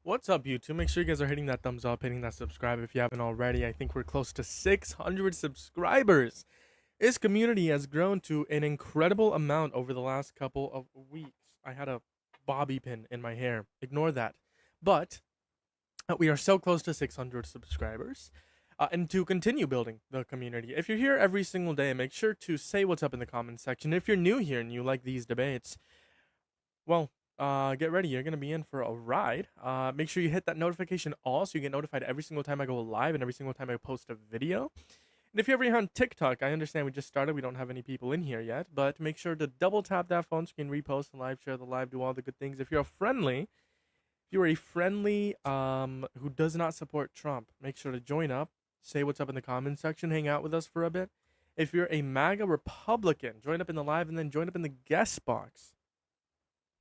What's up, YouTube? Make sure you guys are hitting that thumbs up, hitting that subscribe if you haven't already. I think we're close to 600 subscribers. This community has grown to an incredible amount over the last couple of weeks. I had a bobby pin in my hair. Ignore that. But we are so close to 600 subscribers. And to continue building the community, if you're here every single day, make sure to say what's up in the comments section. If you're new here and you like these debates, well, get ready. You're gonna be in for a ride. Make sure you hit that notification all so you get notified every single time I go live and every single time I post a video. And if you're ever here on TikTok, I understand we just started. We don't have any people in here yet, but make sure to double tap that phone screen, repost and live share the live, do all the good things. If you're a friendly who does not support Trump, make sure to join up. Say what's up in the comments section. Hang out with us for a bit. If you're a MAGA Republican, join up in the live and then join up in the guest box.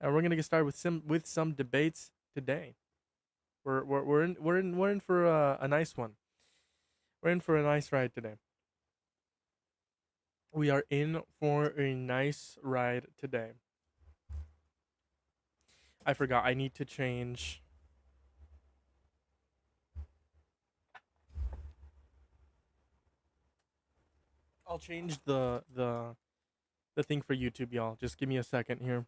And we're gonna get started with some debates today. We're in for a nice one. We're in for a nice ride today. We are in for a nice ride today. I forgot. I need to change. I'll change the thing for YouTube, y'all. Just give me a second here.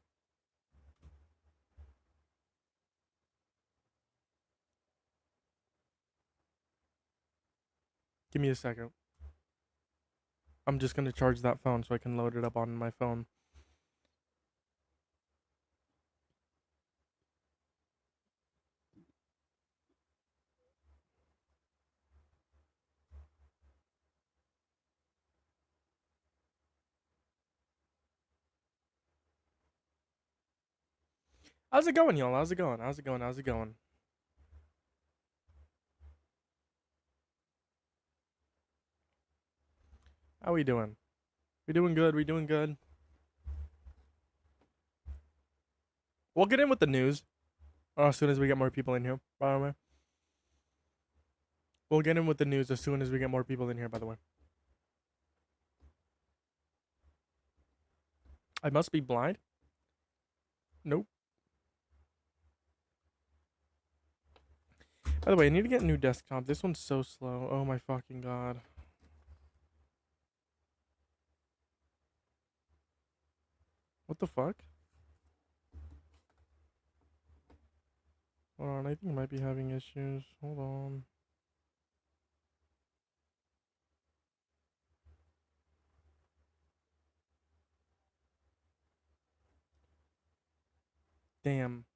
Give me a second. I'm just gonna charge that phone so I can load it up on my phone. How's it going, y'all? How's it going? How's it going? How's it going? How we doing? We doing good. We doing good. We'll get in with the news as soon as we get more people in here. By the way, we'll get in with the news as soon as we get more people in here. By the way, I must be blind. Nope. By the way, I need to get a new desktop. This one's so slow. Oh my fucking god. What the fuck? Hold on, I think I might be having issues. Hold on. Damn.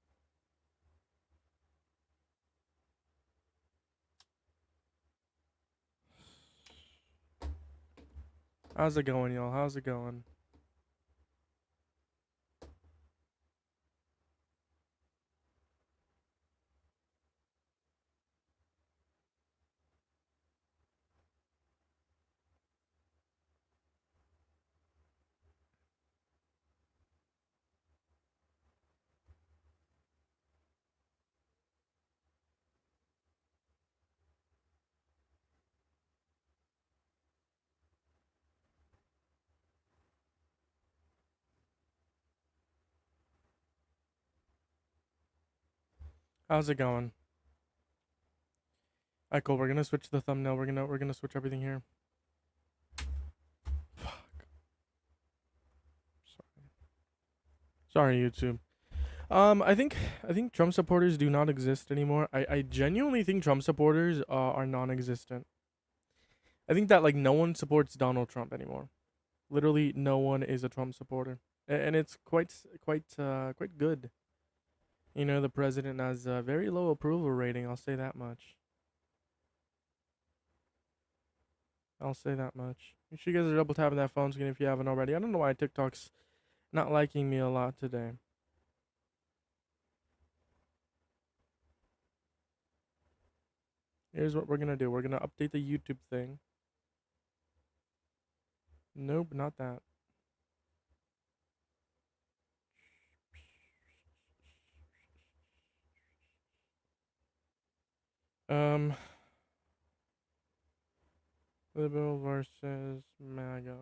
How's it going, y'all? How's it going? How's it going? Alright, cool. We're gonna switch the thumbnail. We're gonna switch everything here. Fuck. Sorry, YouTube. I think Trump supporters do not exist anymore. I genuinely think Trump supporters are non-existent. I think that like no one supports Donald Trump anymore. Literally, no one is a Trump supporter, and it's quite good. You know, the president has a very low approval rating. I'll say that much. I'll say that much. Make sure you guys are double tapping that phone screen if you haven't already. I don't know why TikTok's not liking me a lot today. Here's what we're gonna do. We're gonna update the YouTube thing. Nope, not that. Um, Liberal versus MAGA.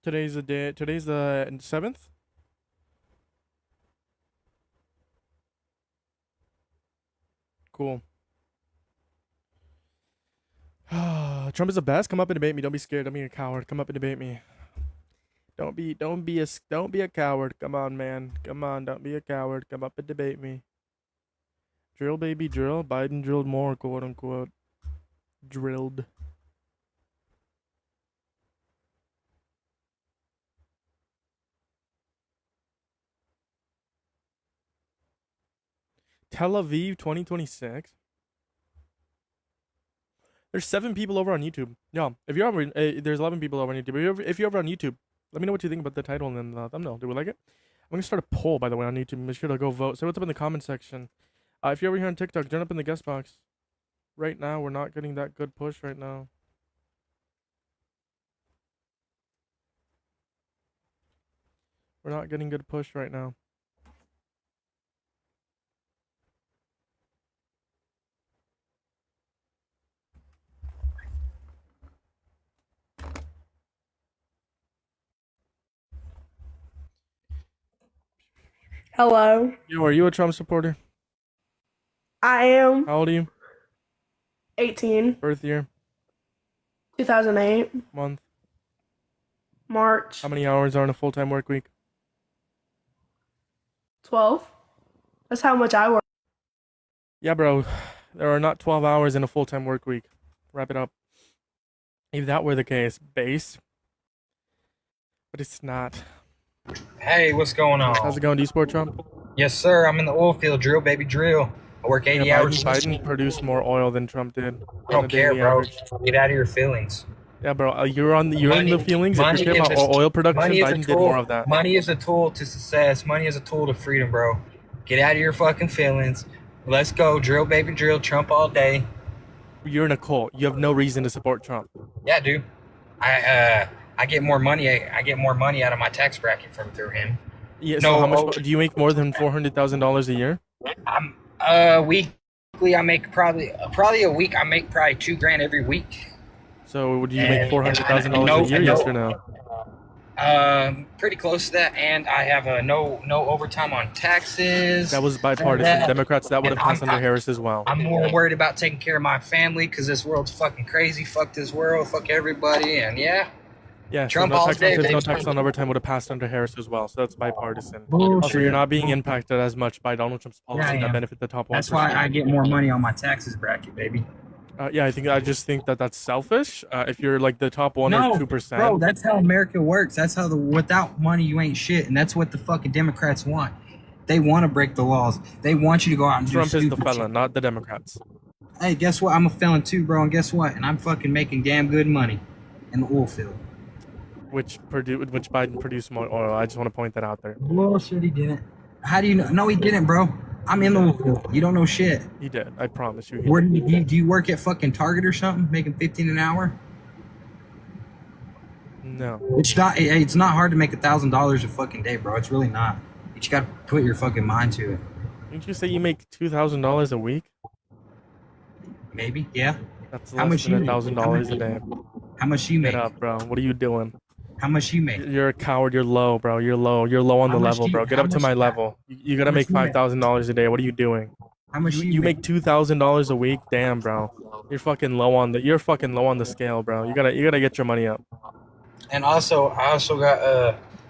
Today's the day. Today's the 7th. Cool. Trump is the best. Come up and debate me. Don't be scared. Don't be a coward. Come up and debate me. Don't be a coward. Come on, man. Come on. Don't be a coward. Come up and debate me. Drill, baby, drill. Biden drilled more, quote unquote. Drilled. Tel Aviv 2026. There's 7 people over on YouTube. Yeah, if you're over, there's 11 people over on YouTube. If you're over on YouTube, let me know what you think about the title and the thumbnail. Do we like it? I'm gonna start a poll, by the way, on YouTube. Make sure to go vote. Say what's up in the comment section. If you're over here on TikTok, join up in the guest box. Right now, we're not getting that good push right now. We're not getting good push right now. Hello. Yo, are you a Trump supporter? I am How old are you? 18, Birth year? 2008, Month? March How many hours are in a full-time work week? 12. That's how much I work. Yeah, bro. There are not 12 hours in a full-time work week. Wrap it up. If that were the case, base. But it's not. Hey, what's going on? How's it going? Do you support Trump? Yes, sir. I'm in the oil field. Drill, baby, drill. I work 80 Yeah, hours. Biden produced more oil than Trump did. I don't care, bro. Get out of your feelings. Yeah, bro. You're in the feelings. If you care about oil production, Biden did more of that. Money is a tool to success. Money is a tool to freedom, bro. Get out of your fucking feelings. Let's go. Drill, baby, drill. Trump all day. You're in a cult. You have no reason to support Trump. Yeah, dude. I get more money. I get more money out of my tax bracket from through him. Yeah. So how much do you make? More than $400,000 a year? Weekly, I make probably a week. I make probably $2,000 every week. So would you make $400,000 a year? Yes or no? Pretty close to that, and I have no overtime on taxes. That was bipartisan. Democrats, that would have passed under Harris as well. I'm more worried about taking care of my family because this world's fucking crazy. Fuck this world. Fuck everybody, and yeah. Yeah, Trump so no tax on overtime would have passed under Harris as well. So that's bipartisan. Bullshit. Also, you're not being impacted as much by Donald Trump's policy that benefit the top 1%. That's why I get more money on my taxes bracket, baby. Yeah, I just think that's selfish. If you're like the top 1 or 2%. Bro, that's how America works. That's how without money you ain't shit, and that's what the fucking Democrats want. They want to break the laws. They want you to go out and do Trump is the stupid felon, shit. not the Democrats. Hey, guess what? I'm a felon too, bro, and guess what? And I'm fucking making damn good money in the oil field. Which Biden produced more oil. I just want to point that out there. Bullshit, he didn't. How do you know? No, he didn't, bro. I'm in the oil field. You don't know shit. He did. I promise you. Where do you work at fucking Target or something, making $15 an hour? No. It's not hard to make $1,000 a fucking day, bro. It's really not. You just gotta put your fucking mind to it. Didn't you say you make $2,000 a week? Maybe, yeah. That's less than $1,000 a day. How much you make? Get up, bro. What are you doing? How much you make? You're a coward. You're low, bro. You're low. You're low on the level, bro. Get up to my level. You gotta make $5,000 a day. What are you doing? How much you make $2,000 a week? Damn, bro. You're fucking low on the scale, bro. You gotta get your money up. And also, I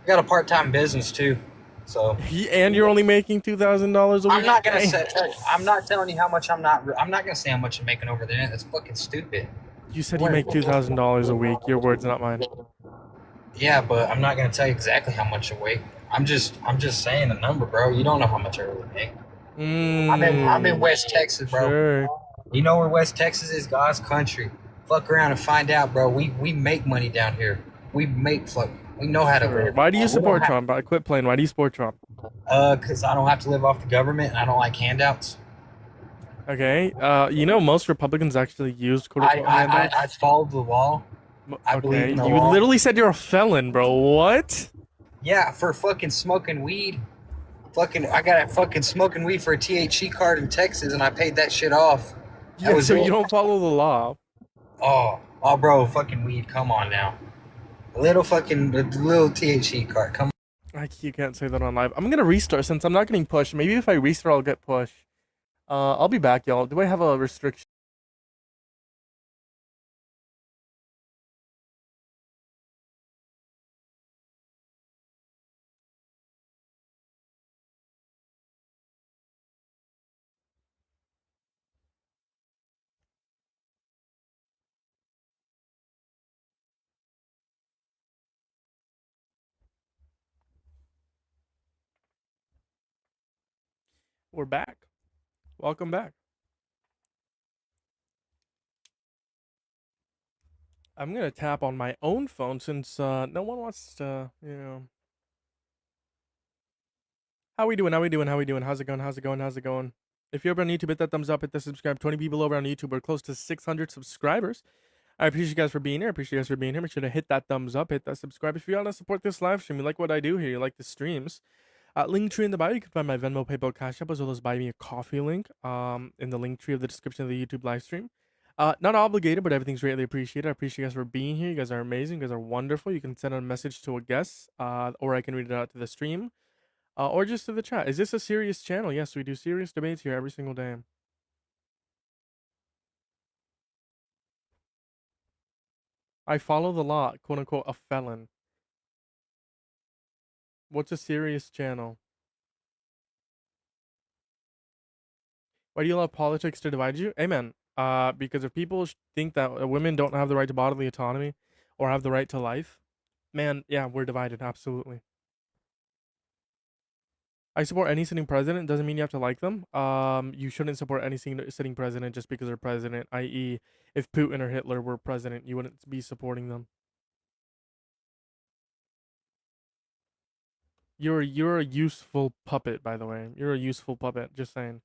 got a part-time business too. So. And you're only making $2,000 a week. I'm not telling you how much I'm not gonna say how much I'm making over there. That's fucking stupid. You said you make $2,000 a week. Your words, not mine. Yeah, but I'm not gonna tell you exactly how much I weigh. I'm just saying a number, bro. You don't know how much I really make. I'm in West Texas, bro. Sure. You know where West Texas is? God's country. Fuck around and find out, bro. We make money down here. We know how to live. Why do you support Trump? I quit playing. Why do you support Trump? Because I don't have to live off the government and I don't like handouts. Okay. Most Republicans actually used quote-unquote handouts. I followed the law. Okay. You literally said you're a felon, bro. What? Yeah, for fucking smoking weed. I got a fucking smoking weed for a THC card in Texas and I paid that shit off. Yeah, so you don't follow the law. Oh, bro, fucking weed. Come on now. A little fucking a little THC card. Come You can't say that on live. I'm gonna restart since I'm not getting pushed. Maybe if I restart, I'll get pushed. I'll be back, y'all. Do I have a restriction? We're back. Welcome back. I'm gonna tap on my own phone since no one wants to, you know. How we doing? How we doing? How we doing? How's it going? How's it going? How's it going? If you're over on YouTube, hit that thumbs up, hit the subscribe. 20 people over on YouTube. We're close to 600 subscribers. I appreciate you guys for being here. I appreciate you guys for being here. Make sure to hit that thumbs up, hit that subscribe. If you want to support this live stream, you like what I do here, you like the streams. Link tree in the bio. You can find my Venmo, PayPal, Cash App, as well as buy me a coffee link. In the link tree of the description of the YouTube live stream. Not obligated, but everything's greatly appreciated. I appreciate you guys for being here. You guys are amazing. You guys are wonderful. You can send a message to a guest, or I can read it out to the stream, or just to the chat. Is this a serious channel? Yes, we do serious debates here every single day. I follow the law, quote unquote, a felon. What's a serious channel? Why do you allow politics to divide you? Amen. Because if people think that women don't have the right to bodily autonomy or have the right to life, man, yeah, we're divided. Absolutely. I support any sitting president. Doesn't mean you have to like them. You shouldn't support any sitting president just because they're president. I.e., if Putin or Hitler were president, you wouldn't be supporting them. You're a useful puppet, by the way. You're a useful puppet. Just saying.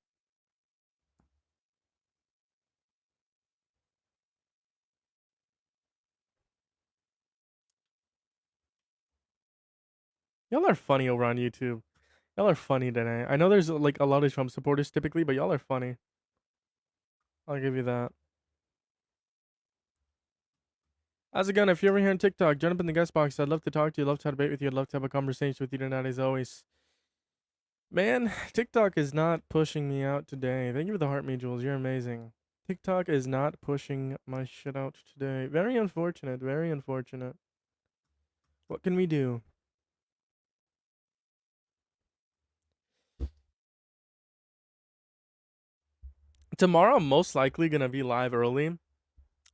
Y'all are funny over on YouTube. Y'all are funny today. I know there's like a lot of Trump supporters typically, but y'all are funny. I'll give you that. How's it going? If you're over here on TikTok, join up in the guest box. I'd love to talk to you. I'd love to debate with you. I'd love to have a conversation with you tonight, as always. Man, TikTok is not pushing me out today. Thank you for the heart, me, Jules. You're amazing. TikTok is not pushing my shit out today. Very unfortunate. Very unfortunate. What can we do? Tomorrow, I'm most likely gonna be live early.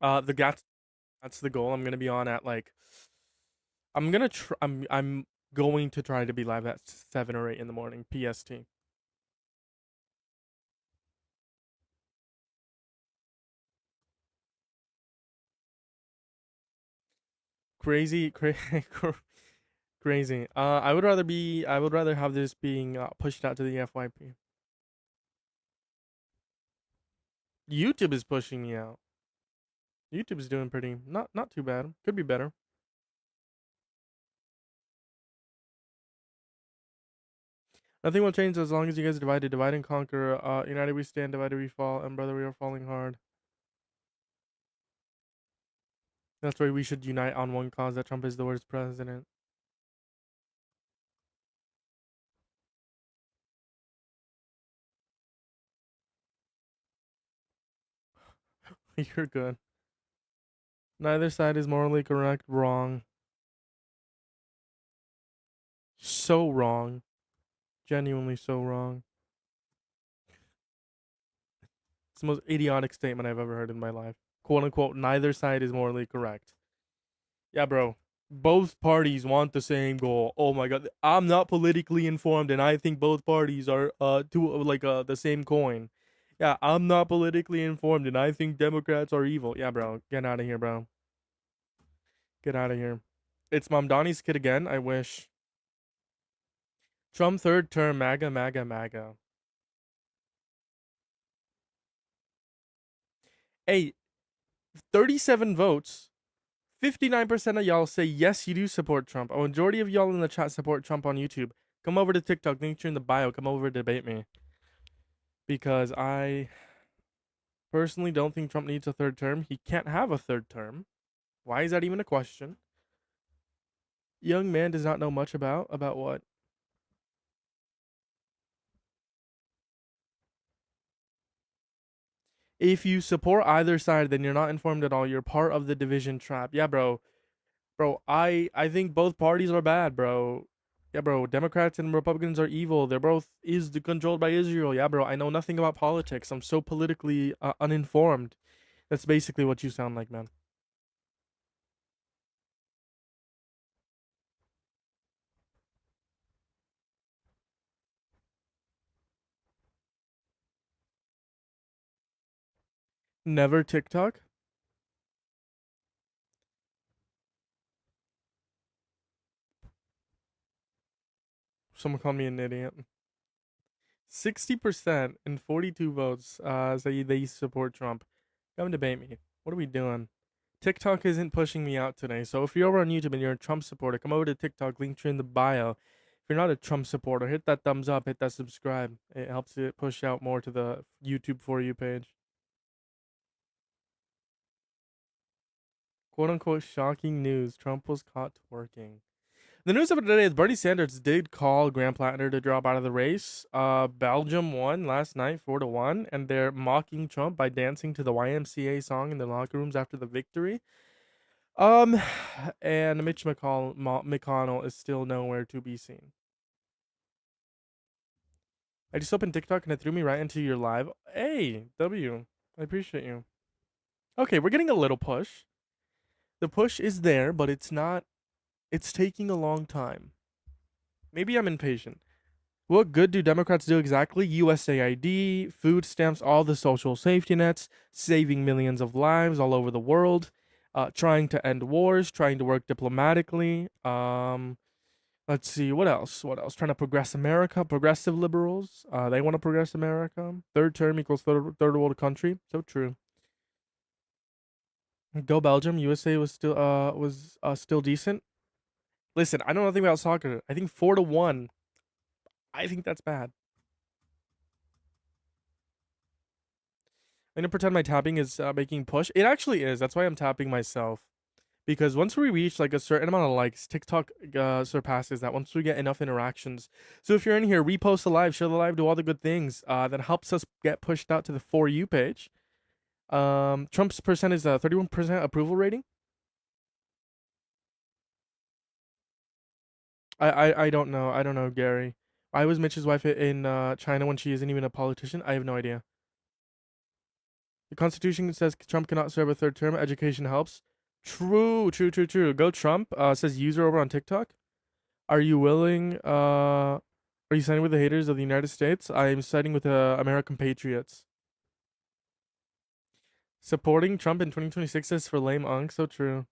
That's the goal. I'm gonna be on at like. I'm going to try to be live at 7 or 8 in the morning PST. Crazy, crazy. I would rather have this being pushed out to the FYP. YouTube is pushing me out. YouTube is doing pretty not too bad. Could be better. Nothing will change as long as you guys divide and conquer. United we stand, divided we fall, and brother we are falling hard. That's why we should unite on one cause, that Trump is the worst president. You're good. Neither side is morally correct. Wrong. So wrong. Genuinely so wrong. It's the most idiotic statement I've ever heard in my life. Quote unquote, neither side is morally correct. Yeah, bro. Both parties want the same goal. Oh my god. I'm not politically informed and I think both parties are the same coin. Yeah, I'm not politically informed and I think Democrats are evil. Yeah, bro. Get out of here, bro. Get out of here. It's Mamdani's kid again. I wish. Trump third term, MAGA, MAGA, MAGA. Hey, 37 votes. 59% of y'all say yes, you do support Trump. A majority of y'all in the chat support Trump on YouTube. Come over to TikTok, link you in the bio. Come over to debate me. Because I personally don't think Trump needs a third term. He can't have a third term. Why is that even a question? Young man does not know much about what? If you support either side, then you're not informed at all. You're part of the division trap. Yeah, bro. Bro, I think both parties are bad, bro. Yeah, bro. Democrats and Republicans are evil. They're both controlled by Israel. Yeah, bro. I know nothing about politics. I'm so politically uninformed. That's basically what you sound like, man. Never TikTok. Someone called me an idiot. 60% and 42 votes say they support Trump. Come debate me. What are we doing? TikTok isn't pushing me out today. So if you're over on YouTube and you're a Trump supporter, come over to TikTok, link tree in the bio. If you're not a Trump supporter, hit that thumbs up, hit that subscribe. It helps it push out more to the YouTube For You page. Quote unquote shocking news. Trump was caught twerking. The news of it today is Bernie Sanders did call Graham Plattner to drop out of the race. Belgium won last night 4-1, and they're mocking Trump by dancing to the YMCA song in the locker rooms after the victory. And Mitch McConnell is still nowhere to be seen. I just opened TikTok and it threw me right into your live. Hey, W, I appreciate you. Okay, we're getting a little push. The push is there, but it's not. It's taking a long time. Maybe I'm impatient. What good do Democrats do exactly? USAID, food stamps, all the social safety nets, saving millions of lives all over the world, trying to end wars, trying to work diplomatically. Let's see, what else? What else? Trying to progress America, progressive liberals. They want to progress America. Third term equals third world country. So true. Go Belgium. USA was still decent. Listen, I know nothing about soccer. I think 4-1. I think that's bad. I'm gonna pretend my tapping is making push. It actually is. That's why I'm tapping myself. Because once we reach like a certain amount of likes, TikTok surpasses that. Once we get enough interactions. So if you're in here, repost the live, share the live, do all the good things. That helps us get pushed out to the For You page. Trump's percent is 31% approval rating. I don't know. I don't know, Gary. I was Mitch's wife in China when she isn't even a politician. I have no idea. The Constitution says Trump cannot serve a third term. Education helps. True. Go Trump. Says user over on TikTok. Are you willing? Are you siding with the haters of the United States? I am siding with the American patriots. Supporting Trump in 2026 is for lame unk. So true.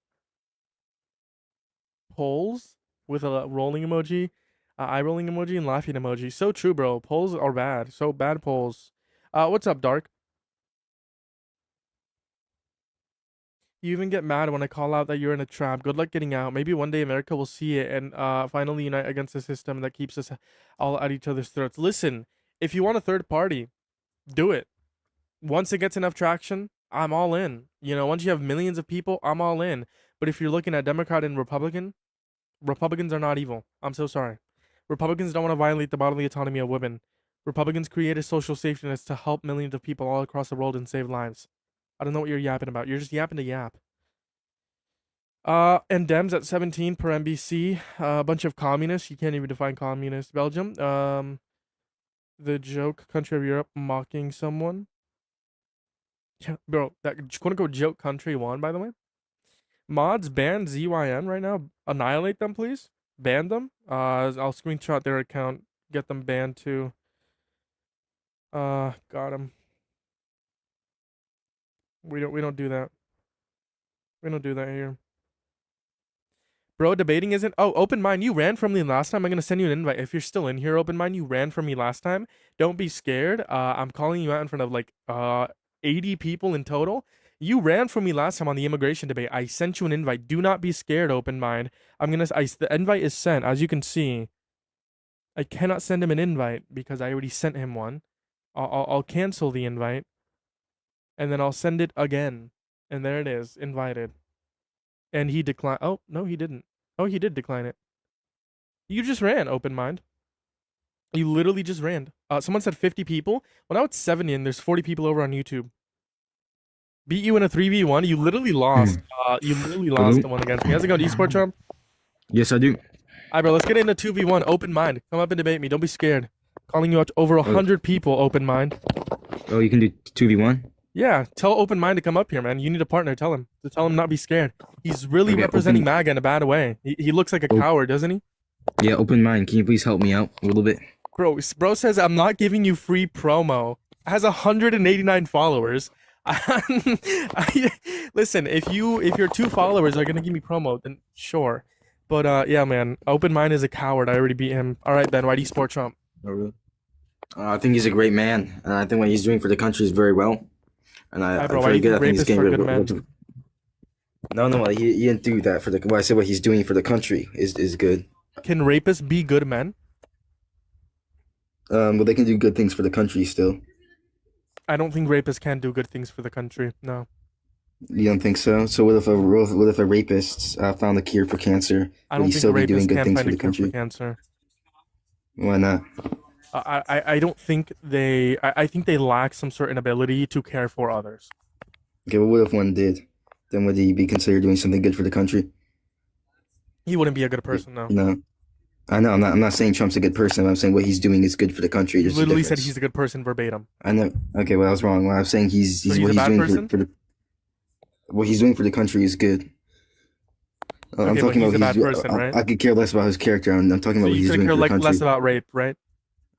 Polls with a rolling emoji, eye rolling emoji, and laughing emoji. So true, bro. Polls are bad. So bad polls. What's up, Dark? You even get mad when I call out that you're in a trap. Good luck getting out. Maybe one day America will see it and finally unite against the system that keeps us all at each other's throats. Listen, if you want a third party, do it. Once it gets enough traction, I'm all in. You know, once you have millions of people, I'm all in. But if you're looking at Democrat and Republican, Republicans are not evil. I'm so sorry. Republicans don't want to violate the bodily autonomy of women. Republicans created social safety nets to help millions of people all across the world and save lives. I don't know what you're yapping about. You're just yapping to yap. And Dems at 17 per MBC. A bunch of communists. You can't even define communist. Belgium. The joke country of Europe mocking someone. Yeah, bro, that quote unquote joke country won, by the way. Mods ban ZYN right now. Annihilate them, please. Ban them. I'll screenshot their account. Get them banned too. Got him. We don't do that. We don't do that here. Bro, debating isn't. Oh, Open Mind, you ran from me last time. I'm gonna send you an invite. If you're still in here, Open Mind, you ran from me last time. Don't be scared. I'm calling you out in front of like 80 people in total. You ran from me last time on the immigration debate. I sent you an invite. Do not be scared, Open Mind. The invite is sent, as you can see. I cannot send him an invite because I already sent him one. I'll cancel the invite, and then I'll send it again, and there it is, invited. And he declined. Oh no, he didn't. Oh, he did decline it. You just ran, open mind. You literally just ran. Someone said 50 people. Well, now it's 70 and there's 40 people over on YouTube. Beat you in a 3v1. You literally lost. You literally lost the one against me. How's it going, eSport Trump? Yes, I do. All right, bro. Let's get into 2v1. Open mind. Come up and debate me. Don't be scared. Calling you out to over 100 people. Open mind. Oh, you can do 2v1? Yeah. Tell open mind to come up here, man. You need a partner. Tell him. Tell him not be scared. He's really Okay, representing MAGA in a bad way. He looks like a coward, doesn't he? Yeah, open mind. Can you please help me out a little bit? Bro says I'm not giving you free promo. Has 189 followers. Listen, if your 2 followers are gonna give me promo, then sure. But yeah, man, open mind is a coward. I already beat him. All right, Ben, why do you support Trump? Oh, really? I think he's a great man, and I think what he's doing for the country is very well. And Hi, I'm bro, why very do you good. think I think he's rapists are getting good rid men? No, he didn't do that for the. Well, I said what he's doing for the country is good. Can rapists be good men? Well, they can do good things for the country still. I don't think rapists can do good things for the country. No. You don't think so? So what if a rapist found a cure for cancer? I Would don't he think still be doing rapists good can things find for a the cure for country? cancer. Why not? I don't think they. I think they lack some certain ability to care for others. Okay, well, what if one did? Then would he be considered doing something good for the country? He wouldn't be a good person, no. No. I know. I'm not saying Trump's a good person. I'm saying what he's doing is good for the country. He There's a literally said difference. he's a good person verbatim. I know. Okay, well, I was wrong. Well, I was saying he's So he's what a he's bad doing person? for the what he's doing for the country is good. I'm Okay, but talking he's about a bad person, right? I could care less about his character. I'm talking So about what you he's could doing care for the like country. less about rape, right?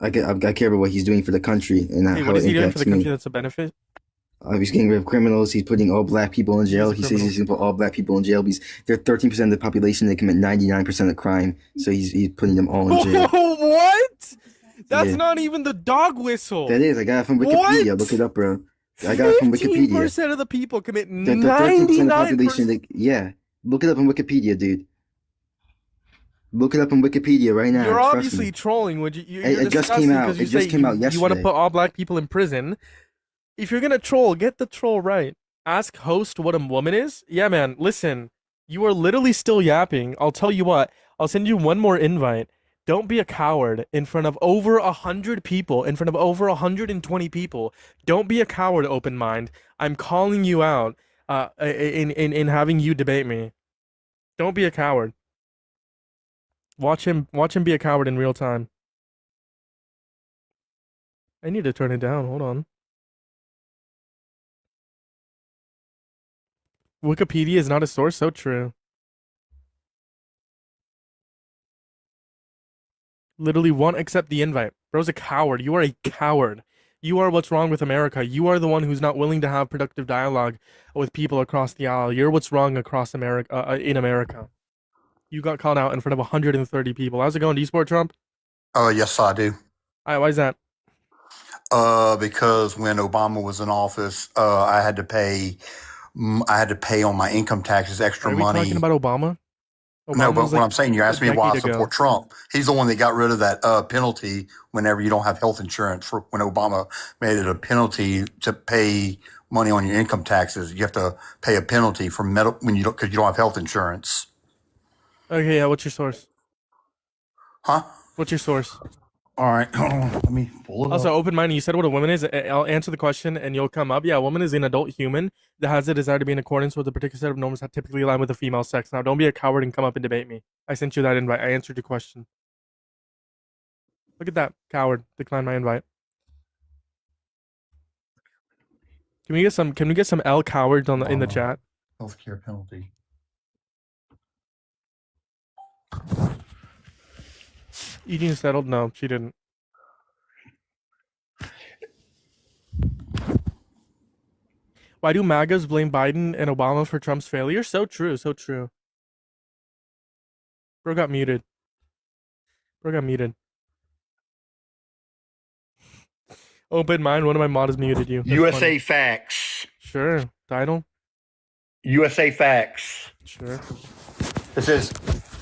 I care about what he's doing for the country and Hey, how what is it he doing for impacts the country me. that's a benefit? He's getting rid of criminals. He's putting all black people in jail. He's a He says he's going to put all black people in jail because they're 13% of the population. They commit 99% of crime. So he's putting them all in jail. What? That's Yeah. not even the dog whistle. That is. I got it from Wikipedia. What? Look it up, bro. I got it from Wikipedia. 15% of the people commit The 13% of the 99%. population. Yeah. Look it up on Wikipedia, dude. Look it up on Wikipedia right now. You're Trust obviously me. trolling. Would you? You're It just disgusting came out. 'cause you It just say came out You want to yesterday. put all black people in prison. If you're gonna troll, get the troll right. Ask host what a woman is. Yeah, man. Listen, you are literally still yapping. I'll tell you what. I'll send you one more invite. Don't be a coward in front of over 100 people, in front of over 120 people. Don't be a coward, open mind. I'm calling you out in having you debate me. Don't be a coward. Watch him be a coward in real time. I need to turn it down. Hold on. Wikipedia is not a source. So true. Literally won't accept the invite. Bro's a coward. You are a coward. You are what's wrong with America. You are the one who's not willing to have productive dialogue with people across the aisle. You're what's wrong across America. In America, you got called out in front of 130 people. How's it going, eSport Trump? Yes, I do. All right, why is that? Because when Obama was in office, I had to pay on my income taxes extra Are we money. talking about Obama? No, but was what I'm saying, you asked me why I decade ago. support Trump. He's the one that got rid of that penalty whenever you don't have health insurance. For when Obama made it a penalty to pay money on your income taxes, you have to pay a penalty for when you don't, because you don't have health insurance. Okay, yeah. What's your source? Huh? What's your source? All right, hold on. Let me pull it Also, up. open minded. You said what a woman is. I'll answer the question and you'll come up. Yeah, a woman is an adult human that has a desire to be in accordance with a particular set of norms that typically align with the female sex. Now, don't be a coward and come up and debate me. I sent you that invite. I answered your question. Look at that. Coward. Decline my invite. Can we get some L cowards on in the chat? Healthcare penalty. Eugene settled? No, she didn't. Why do MAGAs blame Biden and Obama for Trump's failure? So true, so true. Bro got muted. Open mind, one of my mods muted you. That's USA funny. Facts. Sure. Title? USA Facts. Sure. It says,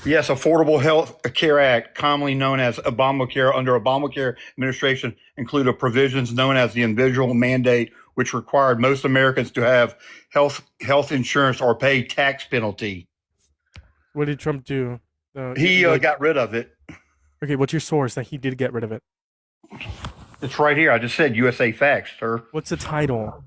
yes, Affordable Health Care Act, commonly known as Obamacare, under Obamacare administration, included provisions known as the individual mandate, which required most Americans to have health insurance or pay tax penalty. What did Trump do? He got rid of it. Okay, what's your source that he did get rid of it? It's right here. I just said USA Facts, sir. What's the title?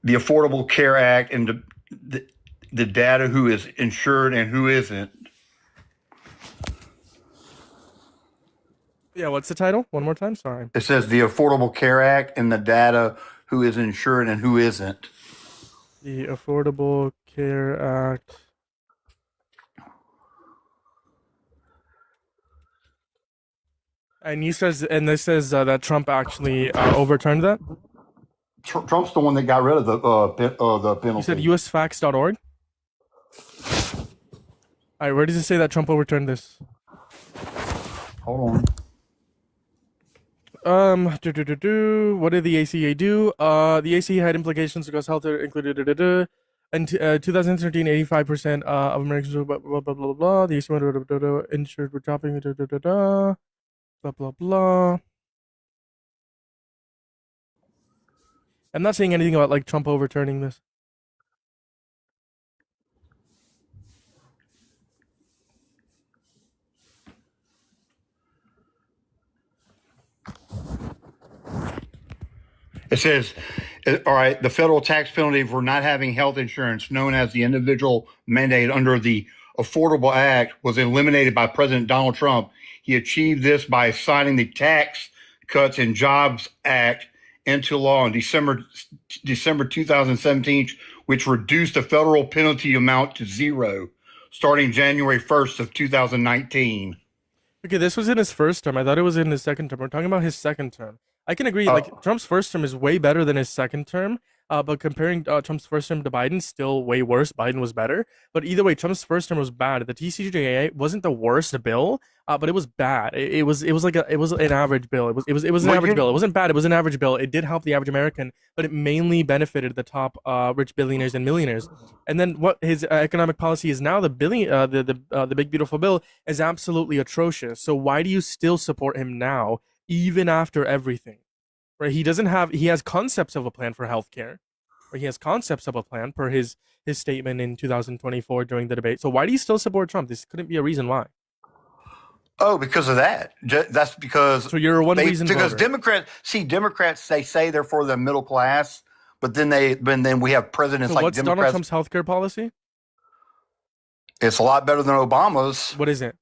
The Affordable Care Act and the data who is insured and who isn't. Yeah, what's the title? One more time. Sorry. It says the Affordable Care Act and the data who is insured and who isn't. The Affordable Care Act. And this says that Trump actually overturned that. Trump's the one that got rid of the penalty. You said usfacts.org? All right, where does it say that Trump overturned this? Hold on. What did the ACA do? The ACA had implications because health included in 2013, 85% of Americans blah blah blah blah blah. The ACA insured were dropping blah blah blah. I'm not saying anything about like Trump overturning this. It says, all right, the federal tax penalty for not having health insurance, known as the individual mandate under the Affordable Act, was eliminated by President Donald Trump. He achieved this by signing the Tax Cuts and Jobs Act into law in December 2017, which reduced the federal penalty amount to zero starting January 1st of 2019. Okay, this was in his first term. I thought it was in his second term. We're talking about his second term. I can agree. Like Trump's first term is way better than his second term. But comparing Trump's first term to Biden's, still way worse. Biden was better. But either way, Trump's first term was bad. The TCJA wasn't the worst bill, but it was bad. It was an average bill. It was an average bill. It wasn't bad. It was an average bill. It did help the average American, but it mainly benefited the top rich billionaires and millionaires. And then what his economic policy is now, the big beautiful bill, is absolutely atrocious. So why do you still support him now, even after everything? Right? He has concepts of a plan for healthcare, or he has concepts of a plan per his statement in 2024 during the debate. So why do you still support Trump? This couldn't be a reason why. Oh, because of that. That's because. So you're one reason. Because voter. Democrats, they say they're for the middle class, but then we have presidents so like what's Democrats. Donald Trump's healthcare policy? It's a lot better than Obama's. What is it?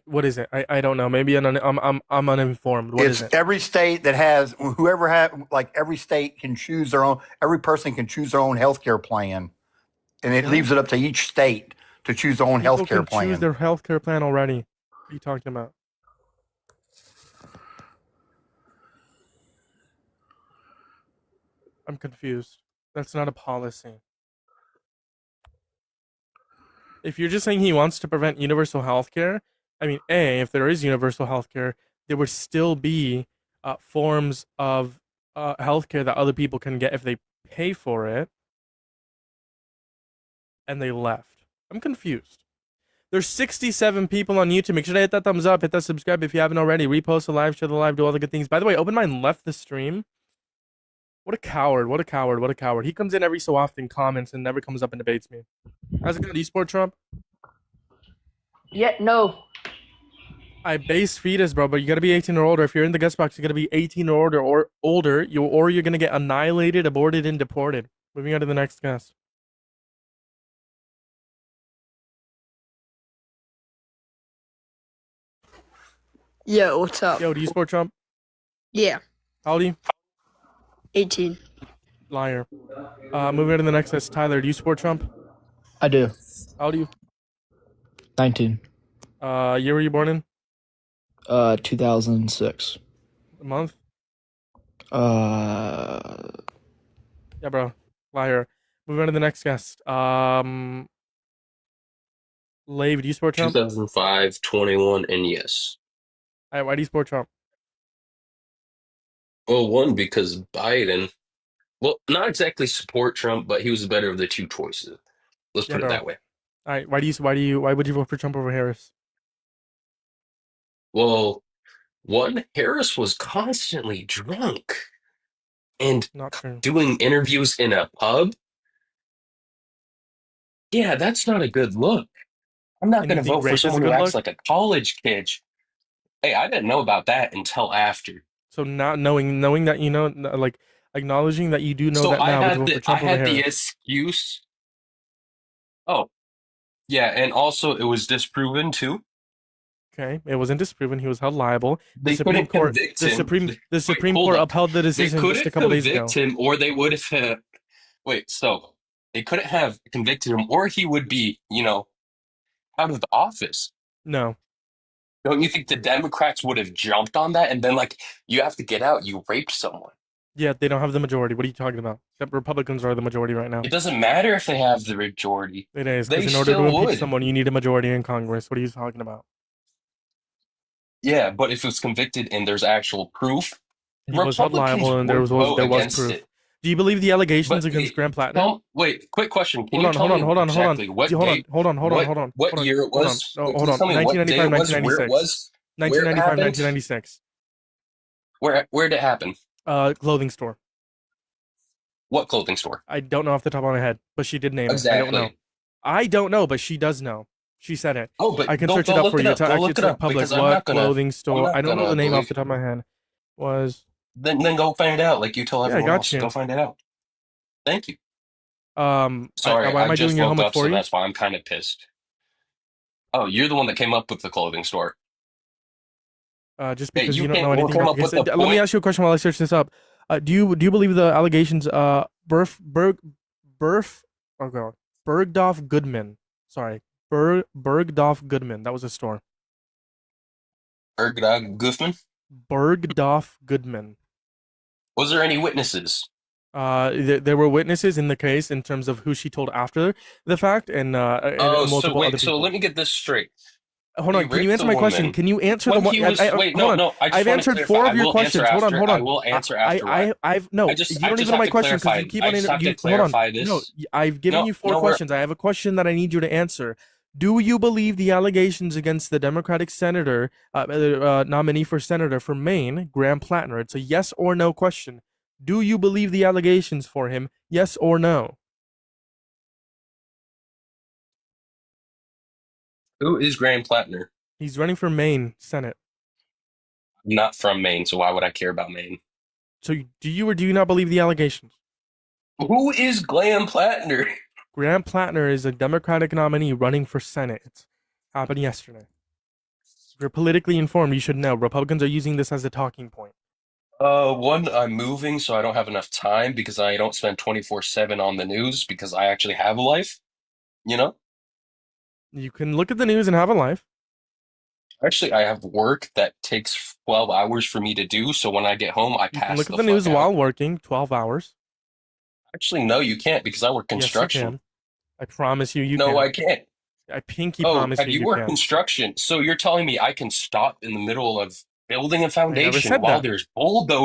What is it? I don't know. Maybe I'm uninformed. What is it? Every state that has every state can choose their own. Every person can choose their own healthcare plan, and it leaves it up to each state to choose their own healthcare plan. Choose their healthcare plan already. What are you talking about? I'm confused. That's not a policy. If you're just saying he wants to prevent universal healthcare, I mean, if there is universal healthcare, there would still be forms of healthcare that other people can get if they pay for it, and they left. I'm confused. There's 67 people on YouTube. Make sure to hit that thumbs up, hit that subscribe if you haven't already. Repost the live, share the live, do all the good things. By the way, Open Mind left the stream. What a coward, what a coward, what a coward. He comes in every so often, comments, and never comes up and debates me. How's it going? Do you support Trump? Yeah, no. I base fetus, bro, but you gotta be 18 or older. If you're in the guest box, you gotta be 18 or older, you're gonna get annihilated, aborted, and deported. Moving on to the next guest. Yo, what's up? Yo, do you support Trump? Yeah. How old are you? 18. Liar. Moving on to the next guest. Tyler, do you support Trump? I do. How old are you? 19. Year were you born in? 2006. A month? Uh, Yeah, bro. Liar. Moving on to the next guest. Lave, do you support Trump? 2005, 21, and yes. All right, why do you support Trump? Well, one, because Biden, well, not exactly support Trump, but he was the better of the two choices. Let's Yeah, put it bro. that way. All right, why would you vote for Trump over Harris? Well, one, Harris was constantly drunk and Not true. doing interviews in a pub. Yeah, that's not a good look. I'm not And you going to think vote for rape is a someone who good acts look? like a college kid. Hey, I didn't know about that until after. So not knowing that you know, like acknowledging that you do know So that now, would you vote for I Trump over had the Harris? excuse. Oh, yeah, and also it was disproven too. Okay, it wasn't disproven. He was held liable. They couldn't convict him. The Wait, Supreme hold Court up. upheld the They decision just a couldn't couple days convict ago. him, or they would have. Wait, so they couldn't have convicted him, or he would be, out of the office. No. Don't you think the Democrats would have jumped on that and been like, "You have to get out. You raped someone." Yeah, they don't have the majority. What are you talking about? The Republicans are the majority right now. It doesn't matter if they have the majority. It is, They because in order to still impeach would. someone, you need a majority in Congress. What are you talking about? Yeah, but if it's convicted and there's actual proof, He was held Republicans liable, and would vote there was against proof. it. Do you believe the allegations But against Graham Plattner? wait, quick question. Can Hold you on, tell hold on, me hold on, hold on. exactly what Hold on, date, hold on, hold on, hold on, what hold on, year it hold on. was? No, Wait, hold can you on. tell me what day 1995, it was, where it 1996. was, where it 1995, happened? 1996. Where did it happen? Clothing store. What clothing store? I don't know off the top of my head, but she did name it. I don't know. Exactly. I don't know, but she does know. She said it. Oh, but I can go search it up look for it you. up. It's Go actually look it in up public. because I'm What not gonna clothing I'm store? I not don't know gonna the name off believe. the top of my head. Was Then go find it out, like you tell Yeah, I everyone got else. Go you. find it out. Thank you. Why Sorry, am I I doing just your woke homework up, for so you? that's why I'm kind of pissed. Oh, you're the one that came up with the clothing store. Just Hey, because you you don't know came anything about up the case. with the Let me point. ask you a question while I search this up. Do you believe the allegations? Oh god, Bergdorf Goodman. Sorry, Bergdorf Goodman. That was a store. Goofman. Bergdorf Goodman. Was there any witnesses? There were witnesses in the case in terms of who she told after the fact, and Oh, so multiple other wait, so people. let me get this straight. Hold He on. Can you raped answer a my question? woman Can you answer the when one? he was. Wait, Hold no, on. no. I just I've want to answered clarify. 4 I of your will answer questions. Hold on. after. Hold I on. will answer after. Why? I've no. I You don't just even know have my to question because clarify. you keep I on. just have to Hold on. clarify No, this. I've given No, you 4 no, we're questions. I have a question that I need you to answer. Do you believe the allegations against the Democratic senator, nominee for senator from Maine, Graham Plattner? It's a yes or no question. Do you believe the allegations for him? Yes or no? Who is Graham Plattner? He's running for Maine Senate. I'm not from Maine, so why would I care about Maine? So do you or do you not believe the allegations? Who is Graham Plattner? Graham Plattner is a Democratic nominee running for Senate. It happened yesterday. If you're politically informed, you should know. Republicans are using this as a talking point. One, I'm moving, so I don't have enough time because I don't spend 24/7 on the news because I actually have a life, you know? You can look at the news and have a life. Actually, I have work that takes 12 hours for me to do, so when I get home, I You can pass look at the the news fuck out. while working 12 hours. Actually, no, you can't because I work Yes, you construction. can. I promise you, you No, can. I can't. I pinky Oh, promise you, you you work can. construction, so you're telling me I can stop in the middle of building a I never foundation said while that. there's